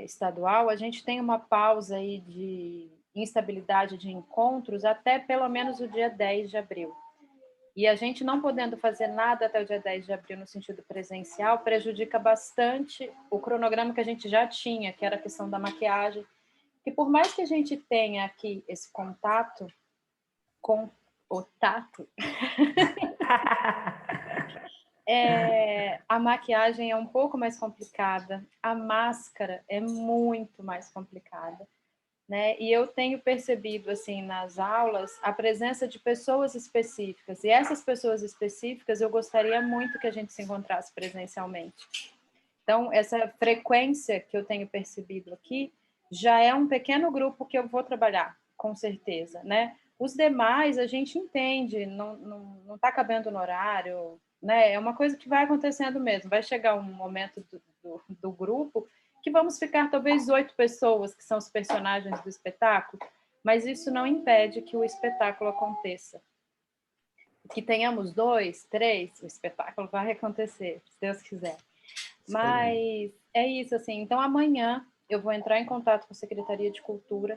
estadual, a gente tem uma pausa aí de instabilidade de encontros até pelo menos o dia 10 de abril. E a gente não podendo fazer nada até o dia 10 de abril no sentido presencial prejudica bastante o cronograma que a gente já tinha, que era a questão da maquiagem, que por mais que a gente tenha aqui esse contato com o tato, a maquiagem é um pouco mais complicada, a máscara é muito mais complicada, né? E eu tenho percebido, assim, nas aulas, a presença de pessoas específicas, e essas pessoas específicas eu gostaria muito que a gente se encontrasse presencialmente. Então, essa frequência que eu tenho percebido aqui já é um pequeno grupo que eu vou trabalhar, com certeza, né? Os demais a gente entende, não está cabendo no horário, né? É uma coisa que vai acontecendo mesmo. Vai chegar um momento do grupo que vamos ficar talvez 8 pessoas, que são os personagens do espetáculo, mas isso não impede que o espetáculo aconteça. Que tenhamos 2, 3, o espetáculo vai acontecer, se Deus quiser. Mas é isso, assim. Então, amanhã eu vou entrar em contato com a Secretaria de Cultura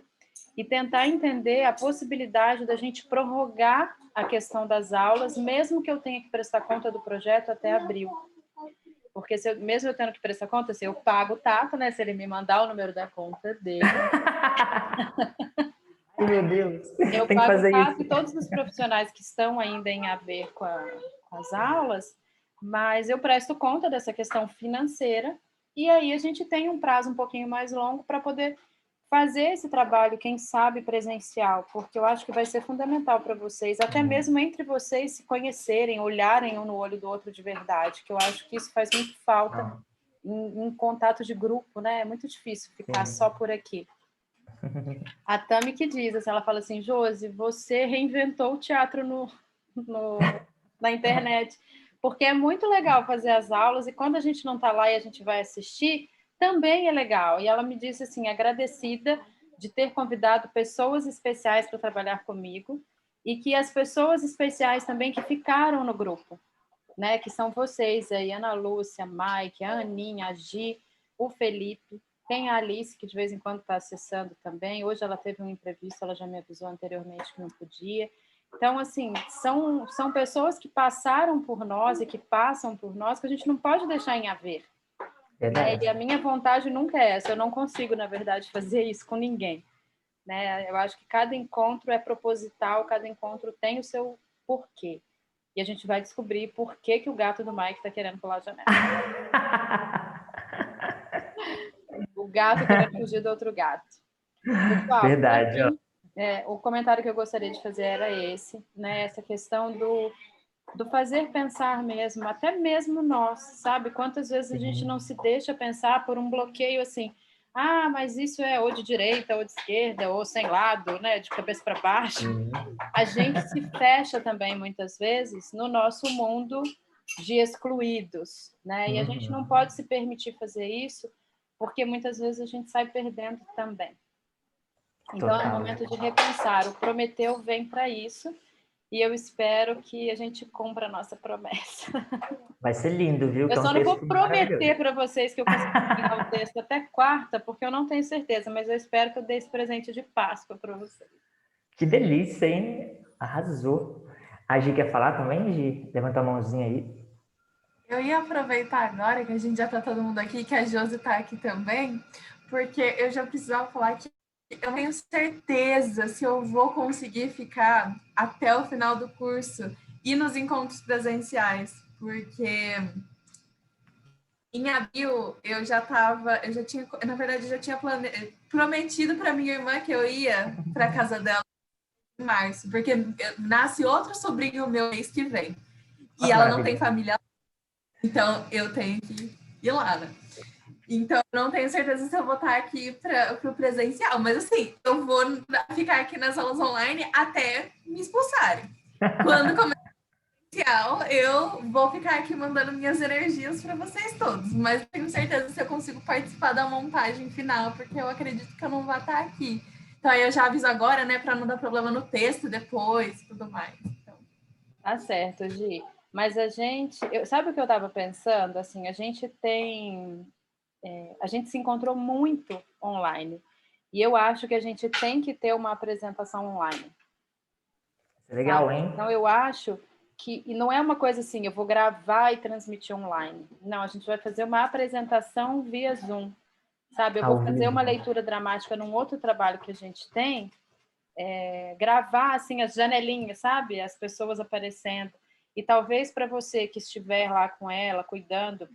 e tentar entender a possibilidade da gente prorrogar a questão das aulas, mesmo que eu tenha que prestar conta do projeto até abril. Porque mesmo eu tendo que prestar conta, assim, eu pago o Tato, né? Se ele me mandar o número da conta dele. Ai, meu Deus. Eu Tem que pago fazer o Tato isso. e todos os profissionais que estão ainda em a ver com as aulas, mas eu presto conta dessa questão financeira e aí a gente tem um prazo um pouquinho mais longo para poder fazer esse trabalho, quem sabe, presencial, porque eu acho que vai ser fundamental para vocês, até mesmo entre vocês se conhecerem, olharem um no olho do outro de verdade, que eu acho que isso faz muito falta em contato de grupo, né? É muito difícil ficar só por aqui. A Tami que diz, assim, ela fala assim, Josi, você reinventou o teatro na internet, porque é muito legal fazer as aulas e quando a gente não está lá e a gente vai assistir, também é legal. E ela me disse assim, agradecida de ter convidado pessoas especiais para trabalhar comigo e que as pessoas especiais também que ficaram no grupo, né, que são vocês aí, Ana Lúcia, Mike, a Aninha, a Gi, o Felipe, tem a Alice, que de vez em quando está acessando também. Hoje ela teve um imprevisto, ela já me avisou anteriormente que não podia. Então, assim, são pessoas que passaram por nós e que passam por nós que a gente não pode deixar em haver. Verdade. E a minha vontade nunca é essa. Eu não consigo, na verdade, fazer isso com ninguém. Né? Eu acho que cada encontro é proposital, cada encontro tem o seu porquê. E a gente vai descobrir por que o gato do Mike está querendo pular a janela. O gato querendo fugir do outro gato. Pessoal, Verdade, ó. o comentário que eu gostaria de fazer era esse, né? Essa questão do fazer pensar mesmo, até mesmo nós, sabe? Quantas vezes a gente não se deixa pensar por um bloqueio assim, mas isso é ou de direita, ou de esquerda, ou sem lado, né? De cabeça para baixo. A gente se fecha também, muitas vezes, no nosso mundo de excluídos, né? E a gente não pode se permitir fazer isso, porque muitas vezes a gente sai perdendo também. Então, é um momento de repensar. O Prometeu vem para isso e eu espero que a gente cumpra a nossa promessa. Vai ser lindo, viu? Eu Que é um só não vou texto prometer maravilhoso. para vocês que eu consigo terminar o texto até quarta, porque eu não tenho certeza, mas eu espero que eu dê esse presente de Páscoa para vocês. Que delícia, hein? Arrasou. A Gi quer falar também, Gi? Levanta a mãozinha aí. Eu ia aproveitar agora que a gente já tá todo mundo aqui, que a Josi tá aqui também, porque eu já precisava falar que eu tenho certeza se eu vou conseguir ficar até o final do curso e nos encontros presenciais, porque em abril eu já tinha, na verdade, eu já tinha prometido para minha irmã que eu ia para casa dela em março, porque nasce outro sobrinho meu mês que vem. E ela não tem família, então eu tenho que ir lá, né? Então, eu não tenho certeza se eu vou estar aqui para o presencial, mas assim, eu vou ficar aqui nas aulas online até me expulsarem. Quando começar o presencial, eu vou ficar aqui mandando minhas energias para vocês todos, mas tenho certeza se eu consigo participar da montagem final, porque eu acredito que eu não vou estar aqui. Então, aí eu já aviso agora, né, para não dar problema no texto depois e tudo mais. Então... Tá certo, Gi. Mas sabe o que eu estava pensando? Assim, a gente se encontrou muito online. E eu acho que a gente tem que ter uma apresentação online. Legal, sabe? hein? Então, eu acho que e não é uma coisa assim, eu vou gravar e transmitir online. Não, a gente vai fazer uma apresentação via Zoom. Sabe? Eu vou fazer uma leitura dramática num outro trabalho que a gente tem, gravar assim as janelinhas, sabe? As pessoas aparecendo. E talvez para você que estiver lá com ela, cuidando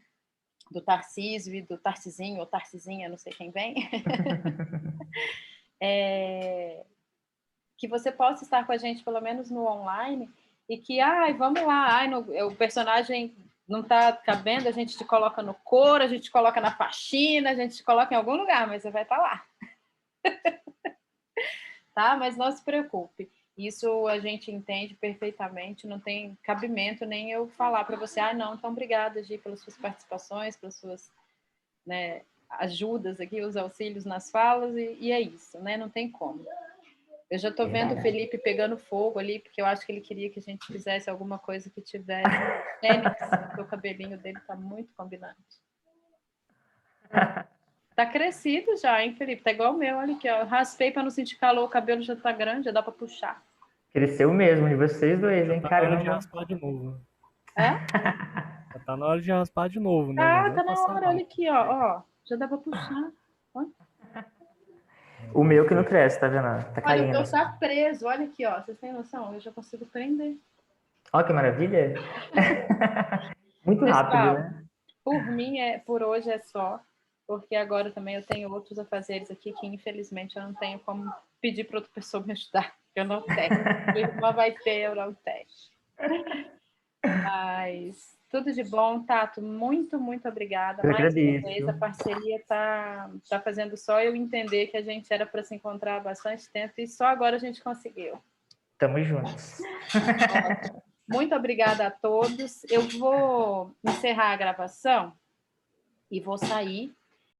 do Tarcísio e do Tarcisinho, ou Tarcisinha, não sei quem vem, que você possa estar com a gente pelo menos no online e que, vamos lá, o personagem não está cabendo, a gente te coloca no coro, a gente te coloca na faxina, a gente te coloca em algum lugar, mas você vai estar lá. Tá? Mas não se preocupe. Isso a gente entende perfeitamente, não tem cabimento nem eu falar para você, não, então obrigada, Gi, pelas suas participações, pelas suas, né, ajudas aqui, os auxílios nas falas, e é isso, né? Não tem como. Eu já estou vendo o Felipe pegando fogo ali, porque eu acho que ele queria que a gente fizesse alguma coisa que tivesse fênix, porque o cabelinho dele está muito combinante. Tá crescido já, hein, Felipe? Tá igual o meu, olha aqui, ó. Eu raspei para não sentir calor, o cabelo já tá grande, já dá para puxar. Cresceu mesmo, de vocês dois, hein? Já tá na hora de Caramba. raspar de novo. É? Já tá na hora de raspar de novo, né? Ah, Não vai tá na passar hora, mal. olha aqui, ó. Já dá para puxar. O meu que não cresce, tá vendo? Tá Olha, caindo. o meu tá preso, olha aqui, ó. Vocês têm noção? Eu já consigo prender. Olha que maravilha. Muito rápido, Pessoal, né? por mim, por hoje é só, porque agora também eu tenho outros afazeres aqui que, infelizmente, eu não tenho como pedir para outra pessoa me ajudar. Eu não tenho. Minha irmã vai ter, eu não tenho. Mas tudo de bom, Tato. Muito, muito obrigada. Eu Mais uma agradeço. vez, a parceria tá fazendo só eu entender que a gente era para se encontrar há bastante tempo e só agora a gente conseguiu. Tamo juntos. Muito obrigada a todos. Eu vou encerrar a gravação e vou sair